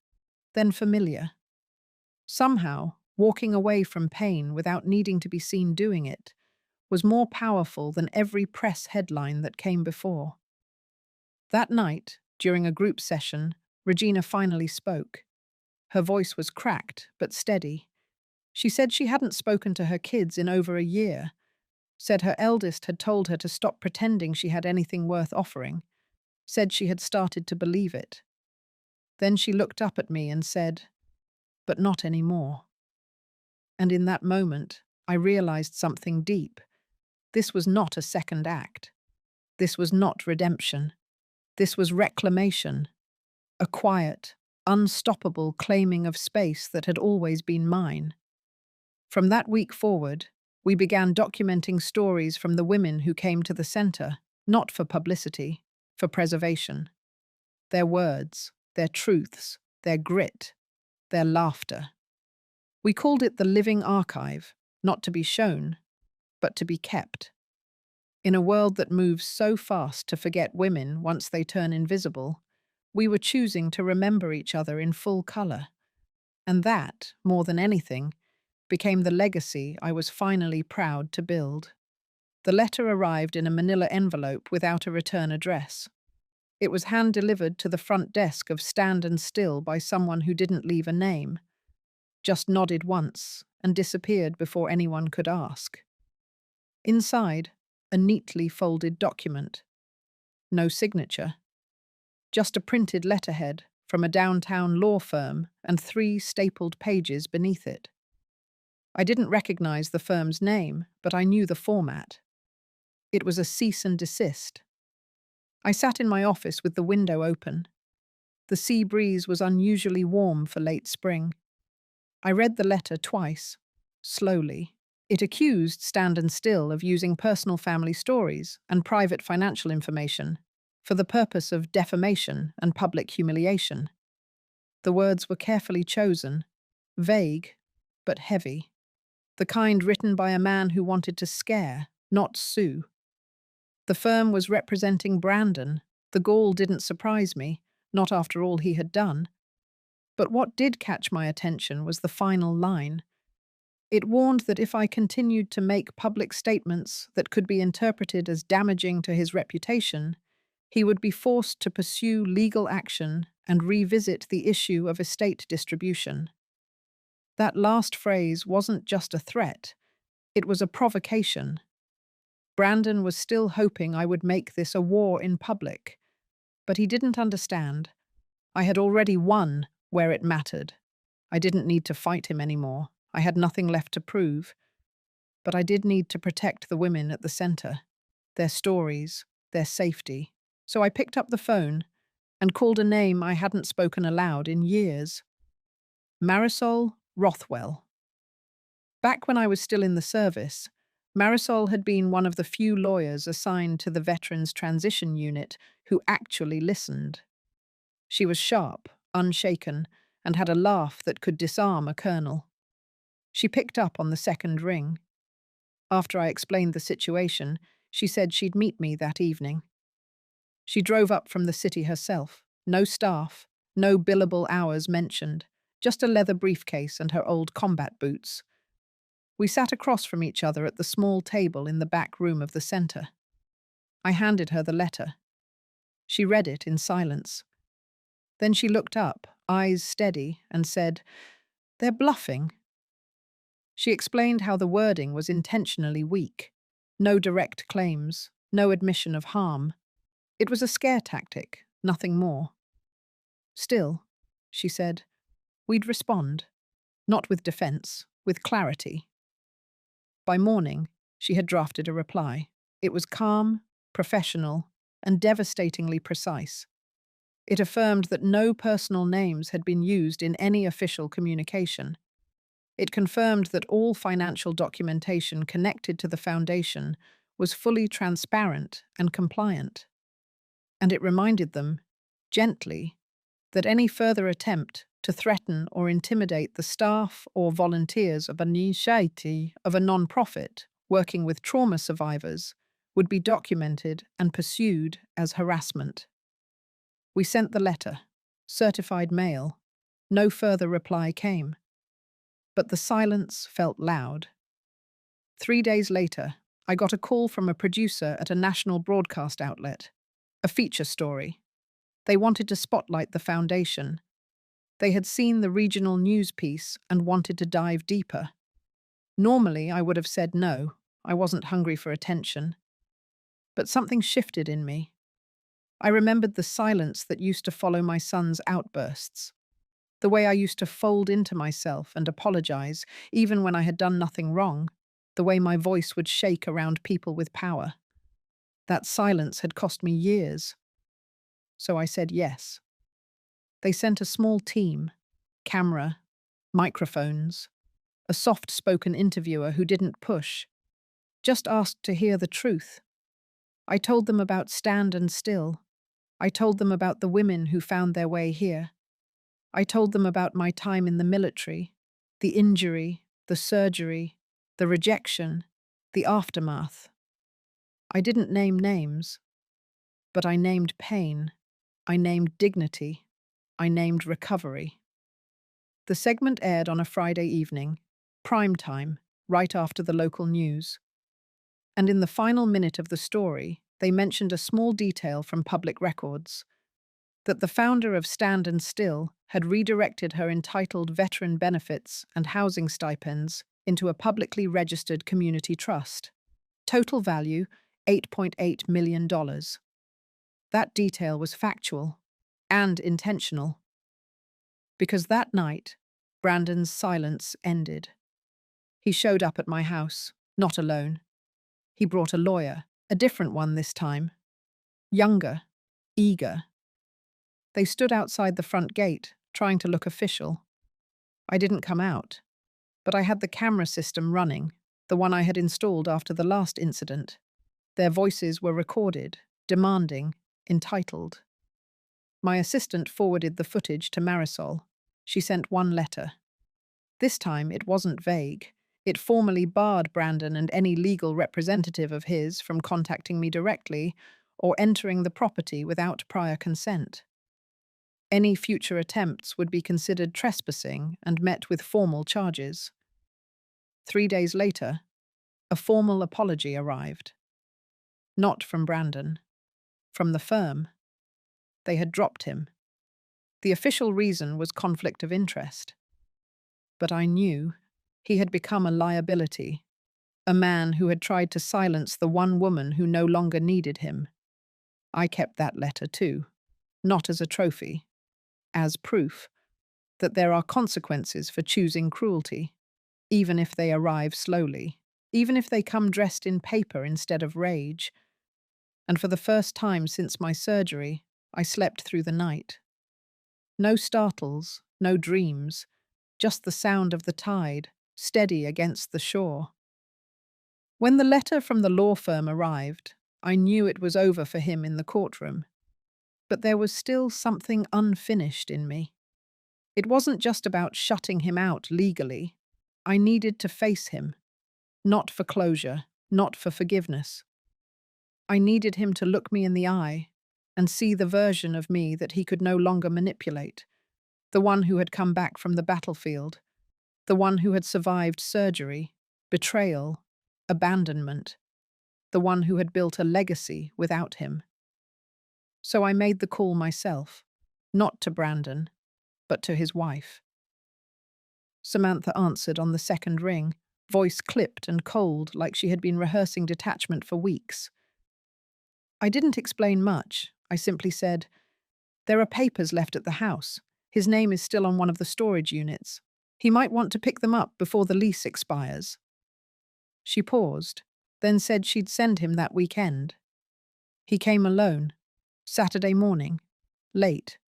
then familiar. Somehow, walking away from pain without needing to be seen doing it was more powerful than every press headline that came before. That night, during a group session, Regina finally spoke. Her voice was cracked but steady. She said she hadn't spoken to her kids in over a year, said her eldest had told her to stop pretending she had anything worth offering, said she had started to believe it. Then she looked up at me and said, "But not anymore." And in that moment, I realized something deep. This was not a second act. This was not redemption. This was reclamation, a quiet, unstoppable claiming of space that had always been mine. From that week forward, we began documenting stories from the women who came to the center, not for publicity, for preservation. Their words, their truths, their grit, their laughter. We called it the living archive, not to be shown, but to be kept. In a world that moves so fast to forget women once they turn invisible, we were choosing to remember each other in full color. And that, more than anything, became the legacy I was finally proud to build. The letter arrived in a manila envelope without a return address. It was hand-delivered to the front desk of Stand and Still by someone who didn't leave a name, just nodded once and disappeared before anyone could ask. Inside, a neatly folded document. No signature. Just a printed letterhead from a downtown law firm and 3 stapled pages beneath it. I didn't recognize the firm's name, but I knew the format. It was a cease and desist. I sat in my office with the window open. The sea breeze was unusually warm for late spring. I read the letter twice, slowly. It accused Stand and Still of using personal family stories and private financial information for the purpose of defamation and public humiliation. The words were carefully chosen, vague, but heavy. The kind written by a man who wanted to scare, not sue. The firm was representing Brandon. The gall didn't surprise me, not after all he had done. But what did catch my attention was the final line. It warned that if I continued to make public statements that could be interpreted as damaging to his reputation, he would be forced to pursue legal action and revisit the issue of estate distribution. That last phrase wasn't just a threat, it was a provocation. Brandon was still hoping I would make this a war in public, but he didn't understand. I had already won where it mattered. I didn't need to fight him anymore. I had nothing left to prove. But I did need to protect the women at the center, their stories, their safety. So I picked up the phone and called a name I hadn't spoken aloud in years. Marisol Rothwell. Back when I was still in the service, Marisol had been one of the few lawyers assigned to the Veterans Transition Unit who actually listened. She was sharp, unshaken, and had a laugh that could disarm a colonel. She picked up on the second ring. After I explained the situation, she said she'd meet me that evening. She drove up from the city herself. No staff, no billable hours mentioned, just a leather briefcase and her old combat boots. We sat across from each other at the small table in the back room of the center. I handed her the letter. She read it in silence. Then she looked up, eyes steady, and said, "They're bluffing." She explained how the wording was intentionally weak. No direct claims, no admission of harm. It was a scare tactic, nothing more. Still, she said, we'd respond. Not with defense, with clarity. By morning, she had drafted a reply. It was calm, professional, and devastatingly precise. It affirmed that no personal names had been used in any official communication. It confirmed that all financial documentation connected to the foundation was fully transparent and compliant. And it reminded them, gently, that any further attempt to threaten or intimidate the staff or volunteers of a non-profit working with trauma survivors would be documented and pursued as harassment. We sent the letter, certified mail. No further reply came. But the silence felt loud. 3 days later, I got a call from a producer at a national broadcast outlet. A feature story. They wanted to spotlight the foundation. They had seen the regional news piece and wanted to dive deeper. Normally, I would have said no. I wasn't hungry for attention. But something shifted in me. I remembered the silence that used to follow my son's outbursts. The way I used to fold into myself and apologize, even when I had done nothing wrong. The way my voice would shake around people with power. That silence had cost me years. So I said yes. They sent a small team, camera, microphones, a soft-spoken interviewer who didn't push, just asked to hear the truth. I told them about Stand and Still. I told them about the women who found their way here. I told them about my time in the military, the injury, the surgery, the rejection, the aftermath. I didn't name names, but I named pain. I named dignity. I named recovery. The segment aired on a Friday evening, prime time, right after the local news. And in the final minute of the story, they mentioned a small detail from public records, that the founder of Stand and Still had redirected her entitled veteran benefits and housing stipends into a publicly registered community trust. Total value, $8.8 million. That detail was factual and intentional. Because that night, Brandon's silence ended. He showed up at my house, not alone. He brought a lawyer, a different one this time. Younger, eager. They stood outside the front gate, trying to look official. I didn't come out, but I had the camera system running, the one I had installed after the last incident. Their voices were recorded, demanding, entitled. My assistant forwarded the footage to Marisol. She sent one letter. This time it wasn't vague. It formally barred Brandon and any legal representative of his from contacting me directly or entering the property without prior consent. Any future attempts would be considered trespassing and met with formal charges. 3 days later, a formal apology arrived. Not from Brandon. From the firm. They had dropped him. The official reason was conflict of interest. But I knew he had become a liability, a man who had tried to silence the one woman who no longer needed him. I kept that letter too, not as a trophy, as proof that there are consequences for choosing cruelty, even if they arrive slowly, even if they come dressed in paper instead of rage. And for the first time since my surgery, I slept through the night. No startles, no dreams, just the sound of the tide, steady against the shore. When the letter from the law firm arrived, I knew it was over for him in the courtroom. But there was still something unfinished in me. It wasn't just about shutting him out legally. I needed to face him, not for closure, not for forgiveness. I needed him to look me in the eye and see the version of me that he could no longer manipulate, the one who had come back from the battlefield, the one who had survived surgery, betrayal, abandonment, the one who had built a legacy without him. So I made the call myself, not to Brandon, but to his wife. Samantha answered on the second ring, voice clipped and cold like she had been rehearsing detachment for weeks. I didn't explain much. I simply said, "There are papers left at the house. His name is still on one of the storage units. He might want to pick them up before the lease expires." She paused, then said she'd send him that weekend. He came alone, Saturday morning, late.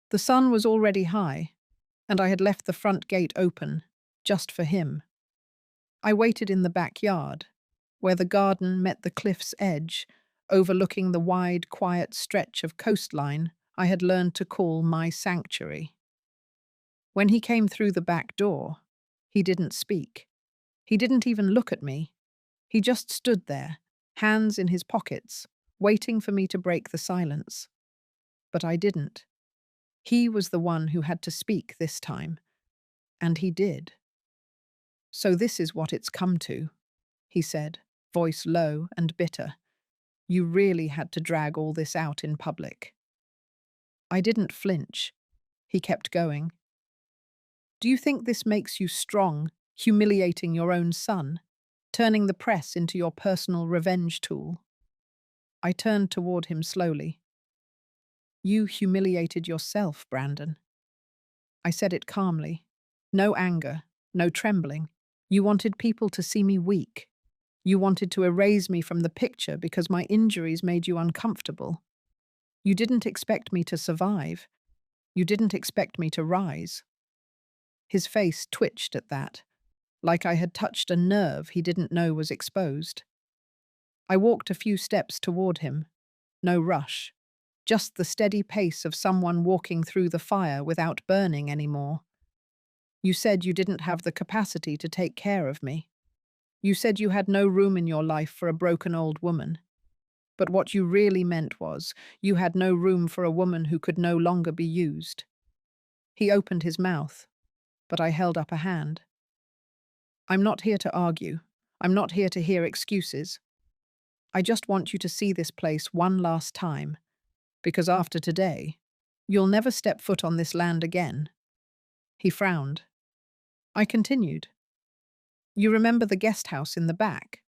The sun was already high, and I had left the front gate open, just for him. I waited in the backyard, where the garden met the cliff's edge, overlooking the wide, quiet stretch of coastline I had learned to call my sanctuary. When he came through the back door, he didn't speak. He didn't even look at me. He just stood there, hands in his pockets, waiting for me to break the silence. But I didn't. He was the one who had to speak this time, and he did. "So this is what it's come to," he said, voice low and bitter. "You really had to drag all this out in public." I didn't flinch. He kept going. "Do you think this makes you strong, humiliating your own son, turning the press into your personal revenge tool?" I turned toward him slowly. "You humiliated yourself, Brandon." I said it calmly. No anger, no trembling. "You wanted people to see me weak. You wanted to erase me from the picture because my injuries made you uncomfortable. You didn't expect me to survive. You didn't expect me to rise." His face twitched at that, like I had touched a nerve he didn't know was exposed. I walked a few steps toward him. No rush. Just the steady pace of someone walking through the fire without burning anymore. "You said you didn't have the capacity to take care of me. You said you had no room in your life for a broken old woman. But what you really meant was, you had no room for a woman who could no longer be used." He opened his mouth, but I held up a hand. "I'm not here to argue. I'm not here to hear excuses. I just want you to see this place one last time, because after today, you'll never step foot on this land again." He frowned. I continued. "You remember the guest house in the back?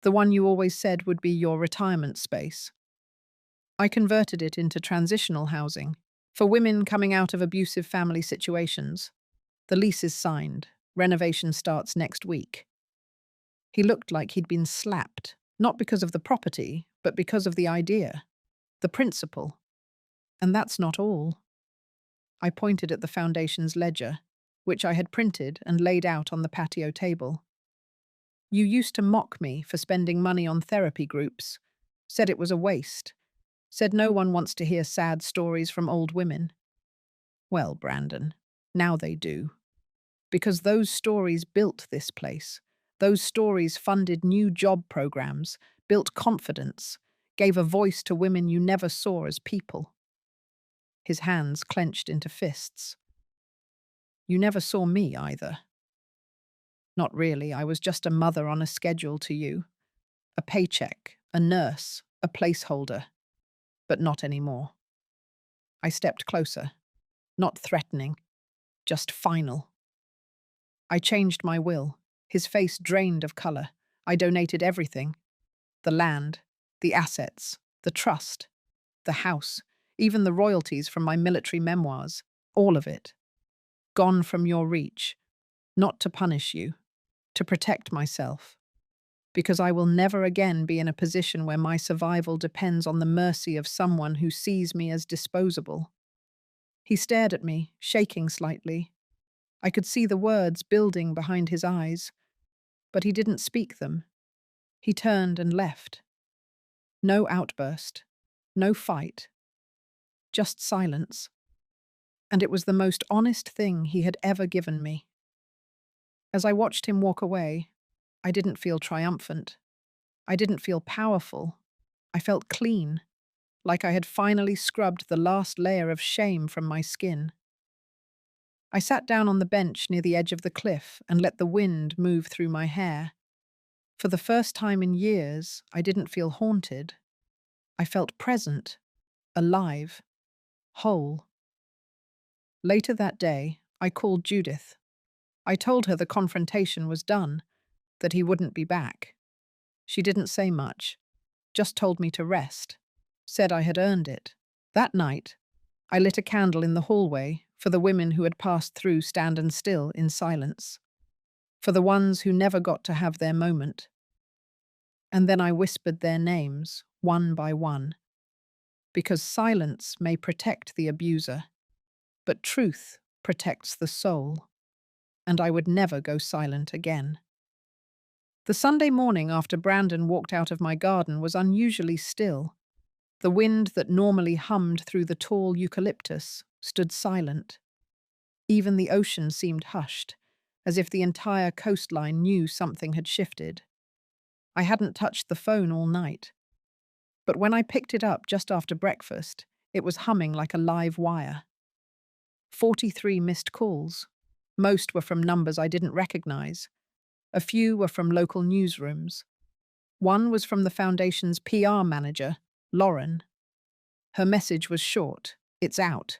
The one you always said would be your retirement space. I converted it into transitional housing for women coming out of abusive family situations. The lease is signed. Renovation starts next week." He looked like he'd been slapped, not because of the property, but because of the idea, the principle. And that's not all. I pointed at the foundation's ledger, which I had printed and laid out on the patio table. "You used to mock me for spending money on therapy groups, said it was a waste, said no one wants to hear sad stories from old women. Well, Brandon, now they do. Because those stories built this place. Those stories funded new job programs, built confidence, gave a voice to women you never saw as people." His hands clenched into fists. "You never saw me either." "Not really. I was just a mother on a schedule to you. A paycheck, a nurse, a placeholder. But not anymore." I stepped closer. Not threatening, just final. I changed my will. His face drained of color. I donated everything. The land, the assets, the trust, the house, even the royalties from my military memoirs. All of it. Gone from your reach. Not to punish you. to protect myself, because I will never again be in a position where my survival depends on the mercy of someone who sees me as disposable. He stared at me, shaking slightly. I could see the words building behind his eyes, but he didn't speak them. He turned and left. No outburst, no fight, just silence. And it was the most honest thing he had ever given me. As I watched him walk away, I didn't feel triumphant. I didn't feel powerful. I felt clean, like I had finally scrubbed the last layer of shame from my skin. I sat down on the bench near the edge of the cliff and let the wind move through my hair. For the first time in years, I didn't feel haunted. I felt present, alive, whole. Later that day, I called Judith. I told her the confrontation was done, that he wouldn't be back. She didn't say much, just told me to rest, said I had earned it. That night, I lit a candle in the hallway for the women who had passed through Stand Still in silence, for the ones who never got to have their moment. And then I whispered their names, one by one, because silence may protect the abuser, but truth protects the soul, and I would never go silent again. The Sunday morning after Brandon walked out of my garden was unusually still. The wind that normally hummed through the tall eucalyptus stood silent. Even the ocean seemed hushed, as if the entire coastline knew something had shifted. I hadn't touched the phone all night, but when I picked it up just after breakfast, it was humming like a live wire. 43 missed calls. Most were from numbers I didn't recognize. A few were from local newsrooms. One was from the foundation's PR manager, Lauren. Her message was short: "It's out."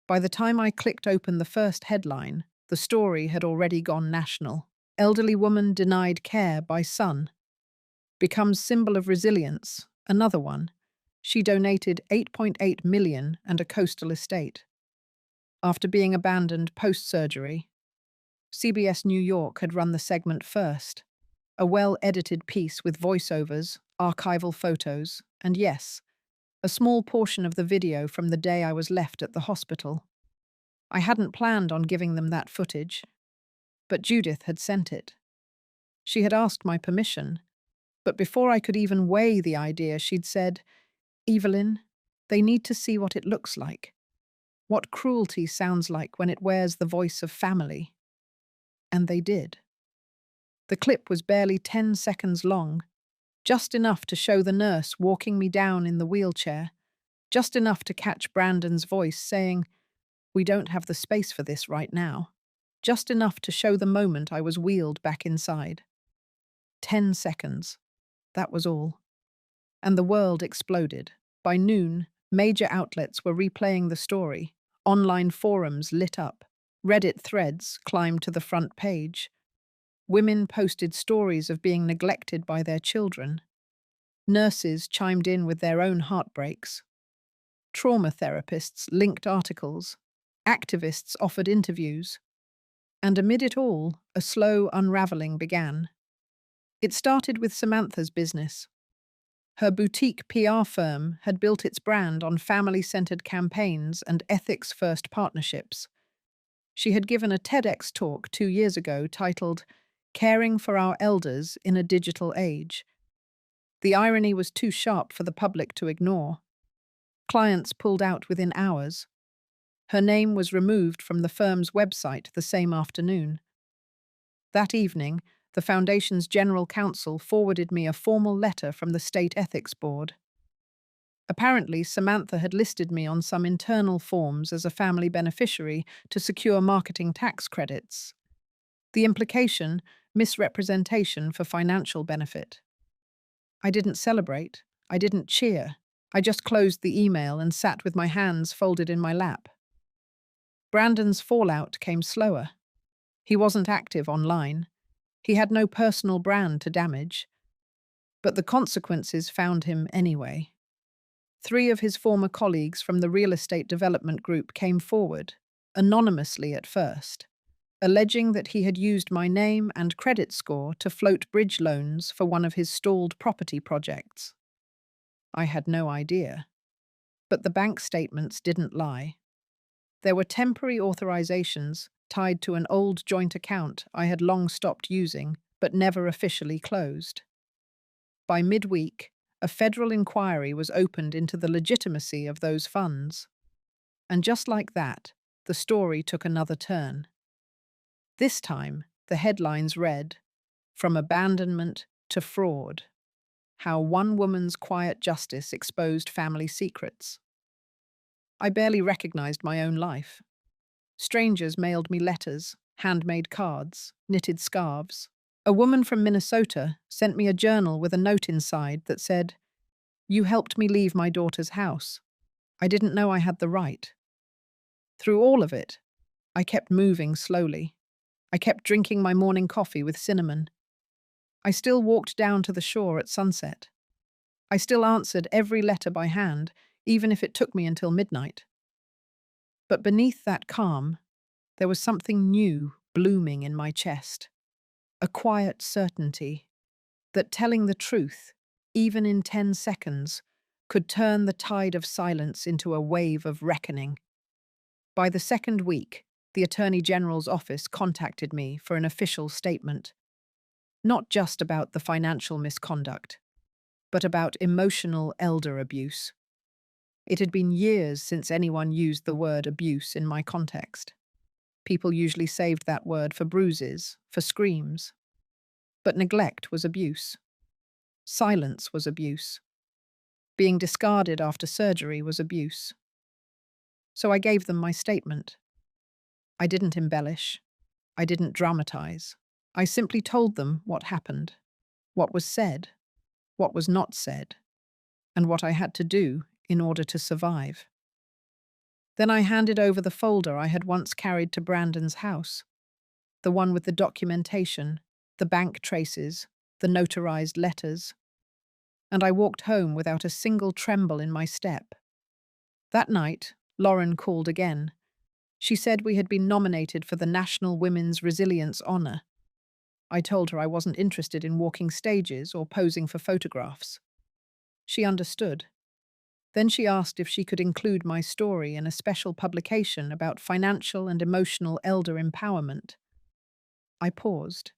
By the time I clicked open the first headline, the story had already gone national. Elderly woman denied care by son. Becomes symbol of resilience. Another one. She donated $8.8 million and a coastal estate. After being abandoned post-surgery. CBS New York had run the segment first. A well-edited piece with voiceovers, archival photos, and yes, a small portion of the video from the day I was left at the hospital. I hadn't planned on giving them that footage, but Judith had sent it. She had asked my permission, but before I could even weigh the idea, she'd said, "Evelyn, they need to see what it looks like, what cruelty sounds like when it wears the voice of family." And they did. The clip was barely 10 seconds long, just enough to show the nurse walking me down in the wheelchair, just enough to catch Brandon's voice saying, "We don't have the space for this right now," just enough to show the moment I was wheeled back inside. 10 seconds. That was all. And the world exploded. By noon, major outlets were replaying the story. Online forums lit up. Reddit threads climbed to the front page. Women posted stories of being neglected by their children. Nurses chimed in with their own heartbreaks. Trauma therapists linked articles. Activists offered interviews. And amid it all, a slow unraveling began. It started with Samantha's business. Her boutique PR firm had built its brand on family-centered campaigns and ethics-first partnerships. She had given a TEDx talk 2 years ago titled "Caring for Our Elders in a Digital Age." The irony was too sharp for the public to ignore. Clients pulled out within hours. Her name was removed from the firm's website the same afternoon. That evening, the Foundation's General Counsel forwarded me a formal letter from the State Ethics Board. Apparently, Samantha had listed me on some internal forms as a family beneficiary to secure marketing tax credits. The implication, misrepresentation for financial benefit. I didn't celebrate. I didn't cheer. I just closed the email and sat with my hands folded in my lap. Brandon's fallout came slower. He wasn't active online. He had no personal brand to damage. But the consequences found him anyway. 3 of his former colleagues from the real estate development group came forward, anonymously at first. alleging that he had used my name and credit score to float bridge loans for one of his stalled property projects. I had no idea. But the bank statements didn't lie. There were temporary authorizations tied to an old joint account I had long stopped using but never officially closed. By midweek, a federal inquiry was opened into the legitimacy of those funds. And just like that, the story took another turn. This time, the headlines read, "From abandonment to fraud. How one woman's quiet justice exposed family secrets." I barely recognized my own life. Strangers mailed me letters, handmade cards, knitted scarves. A woman from Minnesota sent me a journal with a note inside that said, "You helped me leave my daughter's house. I didn't know I had the right." Through all of it, I kept moving slowly. I kept drinking my morning coffee with cinnamon. I still walked down to the shore at sunset. I still answered every letter by hand, even if it took me until midnight. But beneath that calm, there was something new blooming in my chest. A quiet certainty that telling the truth, even in 10 seconds, could turn the tide of silence into a wave of reckoning. By the second week, the Attorney General's office contacted me for an official statement, not just about the financial misconduct, but about emotional elder abuse. It had been years since anyone used the word abuse in my context. People usually saved that word for bruises, for screams. But neglect was abuse. Silence was abuse. Being discarded after surgery was abuse. So I gave them my statement. I didn't embellish. I didn't dramatize. I simply told them what happened, what was said, what was not said, and what I had to do in order to survive. Then I handed over the folder I had once carried to Brandon's house, the one with the documentation, the bank traces, the notarized letters, and I walked home without a single tremble in my step. That night, Lauren called again. She said we had been nominated for the National Women's Resilience Honor. I told her I wasn't interested in walking stages or posing for photographs. She understood. Then she asked if she could include my story in a special publication about financial and emotional elder empowerment. I paused,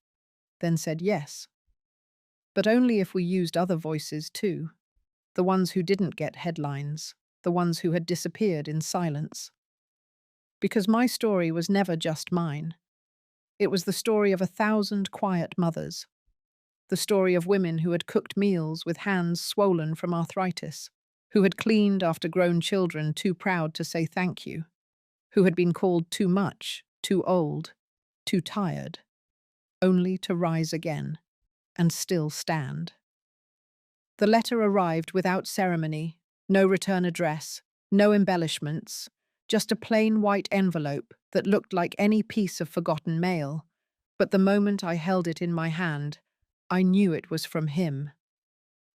then said yes. But only if we used other voices too, the ones who didn't get headlines, the ones who had disappeared in silence. Because my story was never just mine. It was the story of 1,000 quiet mothers, the story of women who had cooked meals with hands swollen from arthritis, who had cleaned after grown children too proud to say thank you, who had been called too much, too old, too tired, only to rise again and still stand. The letter arrived without ceremony, no return address, no embellishments, just a plain white envelope that looked like any piece of forgotten mail. But the moment I held it in my hand, I knew it was from him.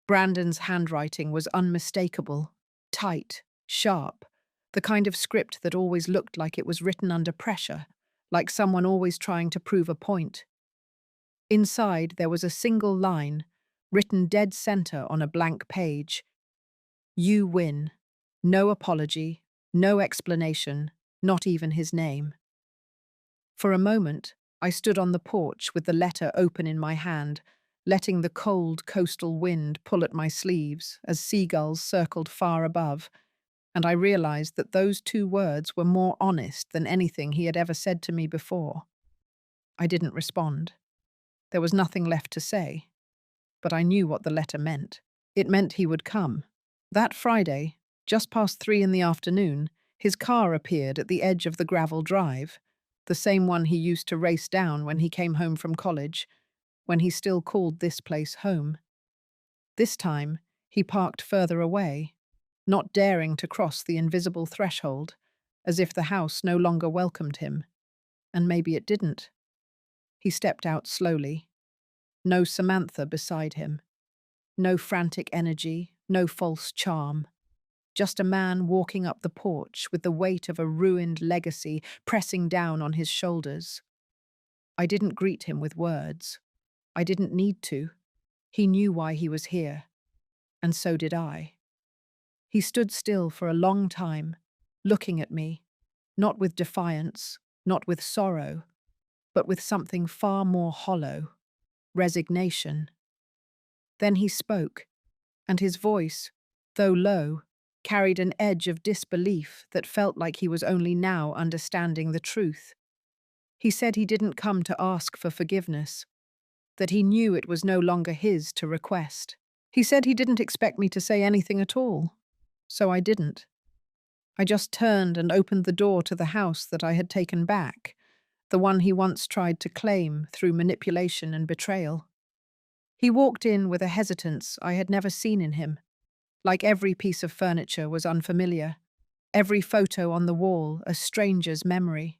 Brandon's handwriting was unmistakable, tight, sharp, the kind of script that always looked like it was written under pressure, like someone always trying to prove a point. Inside, there was a single line, written dead center on a blank page. "You win. No apology, no explanation, not even his name." For a moment, I stood on the porch with the letter open in my hand, letting the cold coastal wind pull at my sleeves as seagulls circled far above, and I realized that those 2 words were more honest than anything he had ever said to me before. I didn't respond. There was nothing left to say, but I knew what the letter meant. It meant he would come. That Friday, just past 3 in the afternoon, his car appeared at the edge of the gravel drive, the same one he used to race down when he came home from college, when he still called this place home. This time, he parked further away, not daring to cross the invisible threshold, as if the house no longer welcomed him. And maybe it didn't. He stepped out slowly. No Samantha beside him. No frantic energy, no false charm. Just a man walking up the porch with the weight of a ruined legacy pressing down on his shoulders. I didn't greet him with words. I didn't need to. He knew why he was here, and so did I. He stood still for a long time, looking at me, not with defiance, not with sorrow, but with something far more hollow, resignation. Then he spoke, and his voice, though low, carried an edge of disbelief that felt like he was only now understanding the truth. He said he didn't come to ask for forgiveness, that he knew it was no longer his to request. He said he didn't expect me to say anything at all, so I didn't. I just turned and opened the door to the house that I had taken back, the one he once tried to claim through manipulation and betrayal. He walked in with a hesitance I had never seen in him, like every piece of furniture was unfamiliar, every photo on the wall a stranger's memory.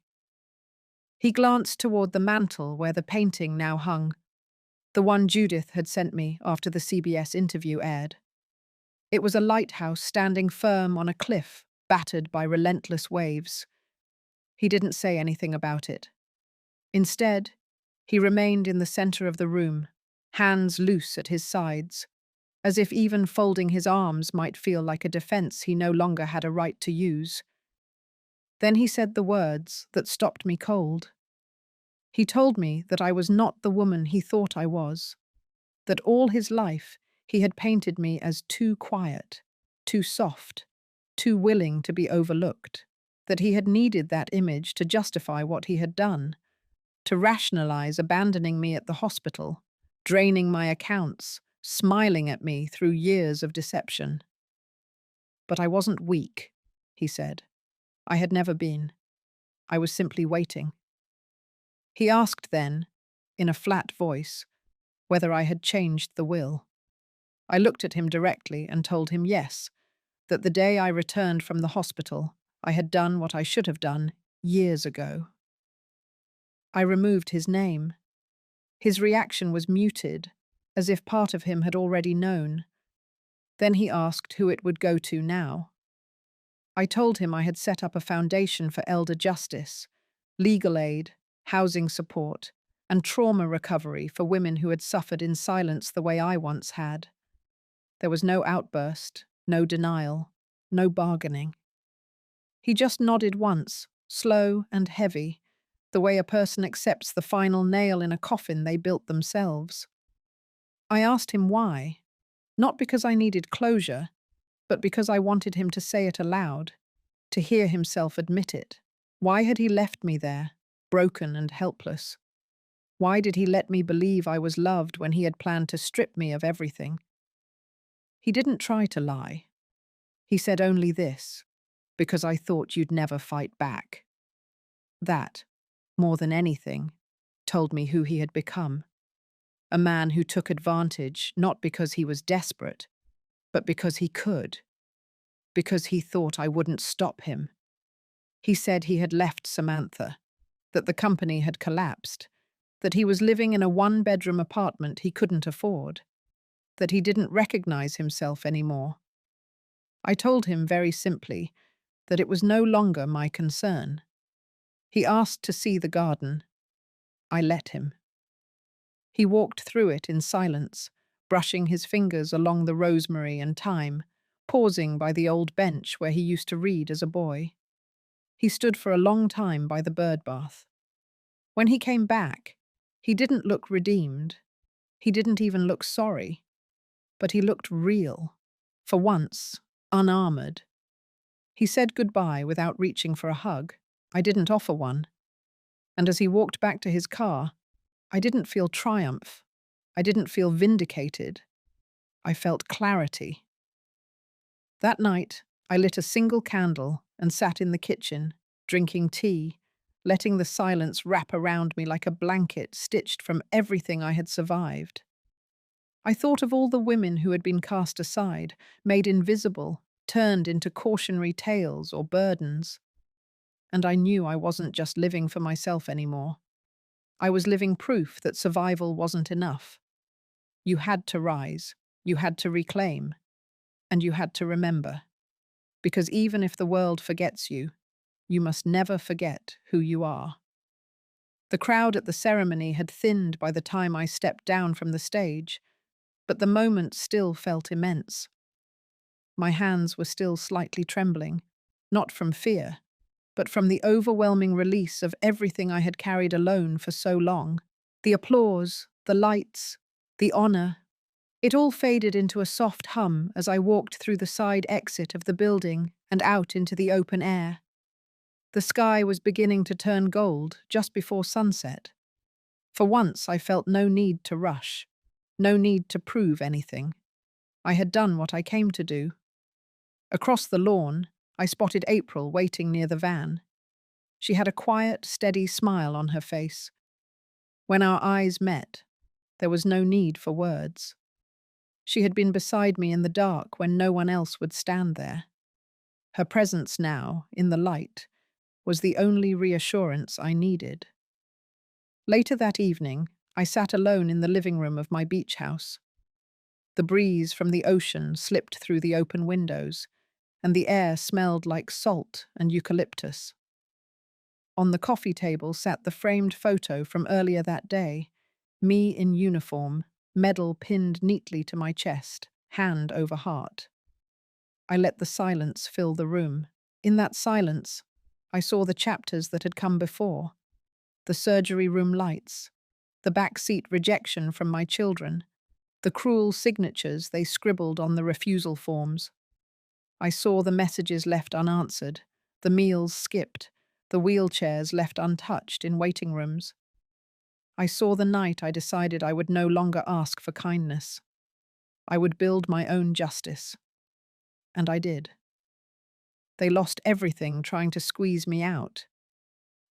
He glanced toward the mantel where the painting now hung, the one Judith had sent me after the CBS interview aired. It was a lighthouse standing firm on a cliff, battered by relentless waves. He didn't say anything about it. Instead, he remained in the center of the room, hands loose at his sides, as if even folding his arms might feel like a defense he no longer had a right to use. Then he said the words that stopped me cold. He told me that I was not the woman he thought I was, that all his life he had painted me as too quiet, too soft, too willing to be overlooked, that he had needed that image to justify what he had done, to rationalize abandoning me at the hospital, draining my accounts, smiling at me through years of deception. But I wasn't weak, he said. I had never been. I was simply waiting. He asked then, in a flat voice, whether I had changed the will. I looked at him directly and told him yes, that the day I returned from the hospital, I had done what I should have done years ago. I removed his name. His reaction was muted, as if part of him had already known. Then he asked who it would go to now. I told him I had set up a foundation for elder justice, legal aid, housing support, and trauma recovery for women who had suffered in silence the way I once had. There was no outburst, no denial, no bargaining. He just nodded once, slow and heavy, the way a person accepts the final nail in a coffin they built themselves. I asked him why, not because I needed closure, but because I wanted him to say it aloud, to hear himself admit it. Why had he left me there, broken and helpless? Why did he let me believe I was loved when he had planned to strip me of everything? He didn't try to lie. He said only this, because I thought you'd never fight back. That, more than anything, told me who he had become. A man who took advantage not because he was desperate, but because he could, because he thought I wouldn't stop him. He said he had left Samantha, that the company had collapsed, that he was living in a one-bedroom apartment he couldn't afford, that he didn't recognize himself anymore. I told him very simply that it was no longer my concern. He asked to see the garden. I let him. He walked through it in silence, brushing his fingers along the rosemary and thyme, pausing by the old bench where he used to read as a boy. He stood for a long time by the bird bath. When he came back, he didn't look redeemed. He didn't even look sorry. But he looked real. For once, unarmored. He said goodbye without reaching for a hug. I didn't offer one. And as he walked back to his car, I didn't feel triumph. I didn't feel vindicated. I felt clarity. That night, I lit a single candle and sat in the kitchen, drinking tea, letting the silence wrap around me like a blanket stitched from everything I had survived. I thought of all the women who had been cast aside, made invisible, turned into cautionary tales or burdens. And I knew I wasn't just living for myself anymore. I was living proof that survival wasn't enough. You had to rise, you had to reclaim, and you had to remember. Because even if the world forgets you, you must never forget who you are. The crowd at the ceremony had thinned by the time I stepped down from the stage, but the moment still felt immense. My hands were still slightly trembling, not from fear, but from the overwhelming release of everything I had carried alone for so long. The applause, the lights, the honor, it all faded into a soft hum as I walked through the side exit of the building and out into the open air. The sky was beginning to turn gold just before sunset. For once, I felt no need to rush, no need to prove anything. I had done what I came to do. Across the lawn, I spotted April waiting near the van. She had a quiet, steady smile on her face. When our eyes met, there was no need for words. She had been beside me in the dark when no one else would stand there. Her presence now, in the light, was the only reassurance I needed. Later that evening, I sat alone in the living room of my beach house. The breeze from the ocean slipped through the open windows, and the air smelled like salt and eucalyptus. On the coffee table sat the framed photo from earlier that day, me in uniform, medal pinned neatly to my chest, hand over heart. I let the silence fill the room. In that silence, I saw the chapters that had come before, the surgery room lights, the backseat rejection from my children, the cruel signatures they scribbled on the refusal forms. I saw the messages left unanswered, the meals skipped, the wheelchairs left untouched in waiting rooms. I saw the night I decided I would no longer ask for kindness. I would build my own justice. And I did. They lost everything trying to squeeze me out.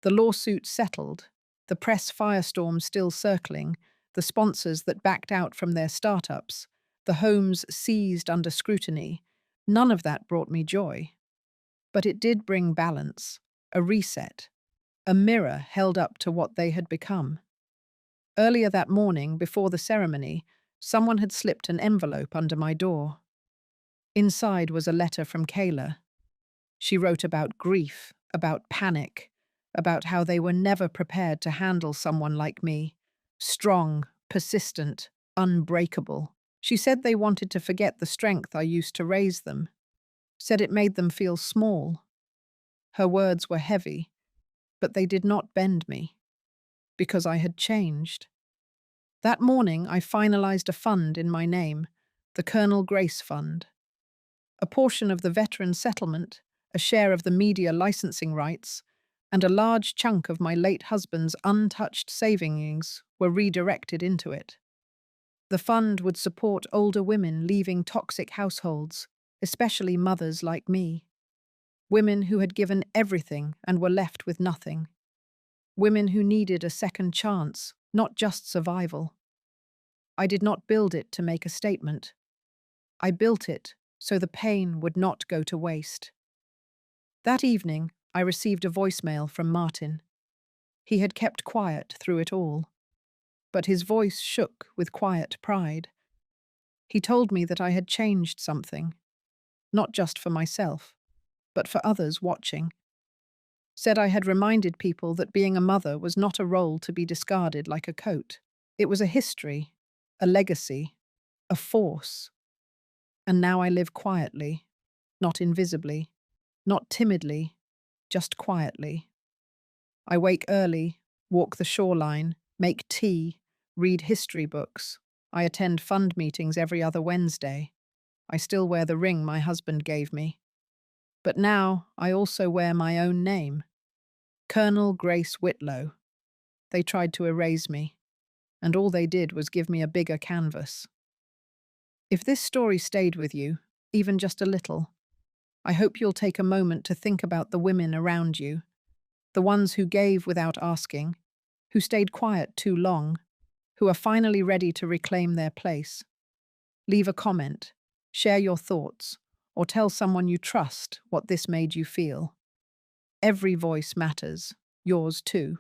The lawsuit settled, the press firestorm still circling, the sponsors that backed out from their startups, the homes seized under scrutiny. None of that brought me joy. But it did bring balance, a reset, a mirror held up to what they had become. Earlier that morning, before the ceremony, someone had slipped an envelope under my door. Inside was a letter from Kayla. She wrote about grief, about panic, about how they were never prepared to handle someone like me. Strong, persistent, unbreakable. She said they wanted to forget the strength I used to raise them. Said it made them feel small. Her words were heavy, but they did not bend me, because I had changed. That morning, I finalized a fund in my name, the Colonel Grace Fund. A portion of the veteran settlement, a share of the media licensing rights, and a large chunk of my late husband's untouched savings were redirected into it. The fund would support older women leaving toxic households, especially mothers like me. Women who had given everything and were left with nothing. Women who needed a second chance, not just survival. I did not build it to make a statement. I built it so the pain would not go to waste. That evening, I received a voicemail from Martin. He had kept quiet through it all, but his voice shook with quiet pride. He told me that I had changed something, not just for myself, but for others watching. Said I had reminded people that being a mother was not a role to be discarded like a coat. It was a history, a legacy, a force. And now I live quietly, not invisibly, not timidly, just quietly. I wake early, walk the shoreline, make tea, read history books. I attend fund meetings every other Wednesday. I still wear the ring my husband gave me. But now I also wear my own name, Colonel Grace Whitlow. They tried to erase me, and all they did was give me a bigger canvas. If this story stayed with you, even just a little, I hope you'll take a moment to think about the women around you, the ones who gave without asking, who stayed quiet too long, who are finally ready to reclaim their place. Leave a comment, share your thoughts, or tell someone you trust what this made you feel. Every voice matters, yours too.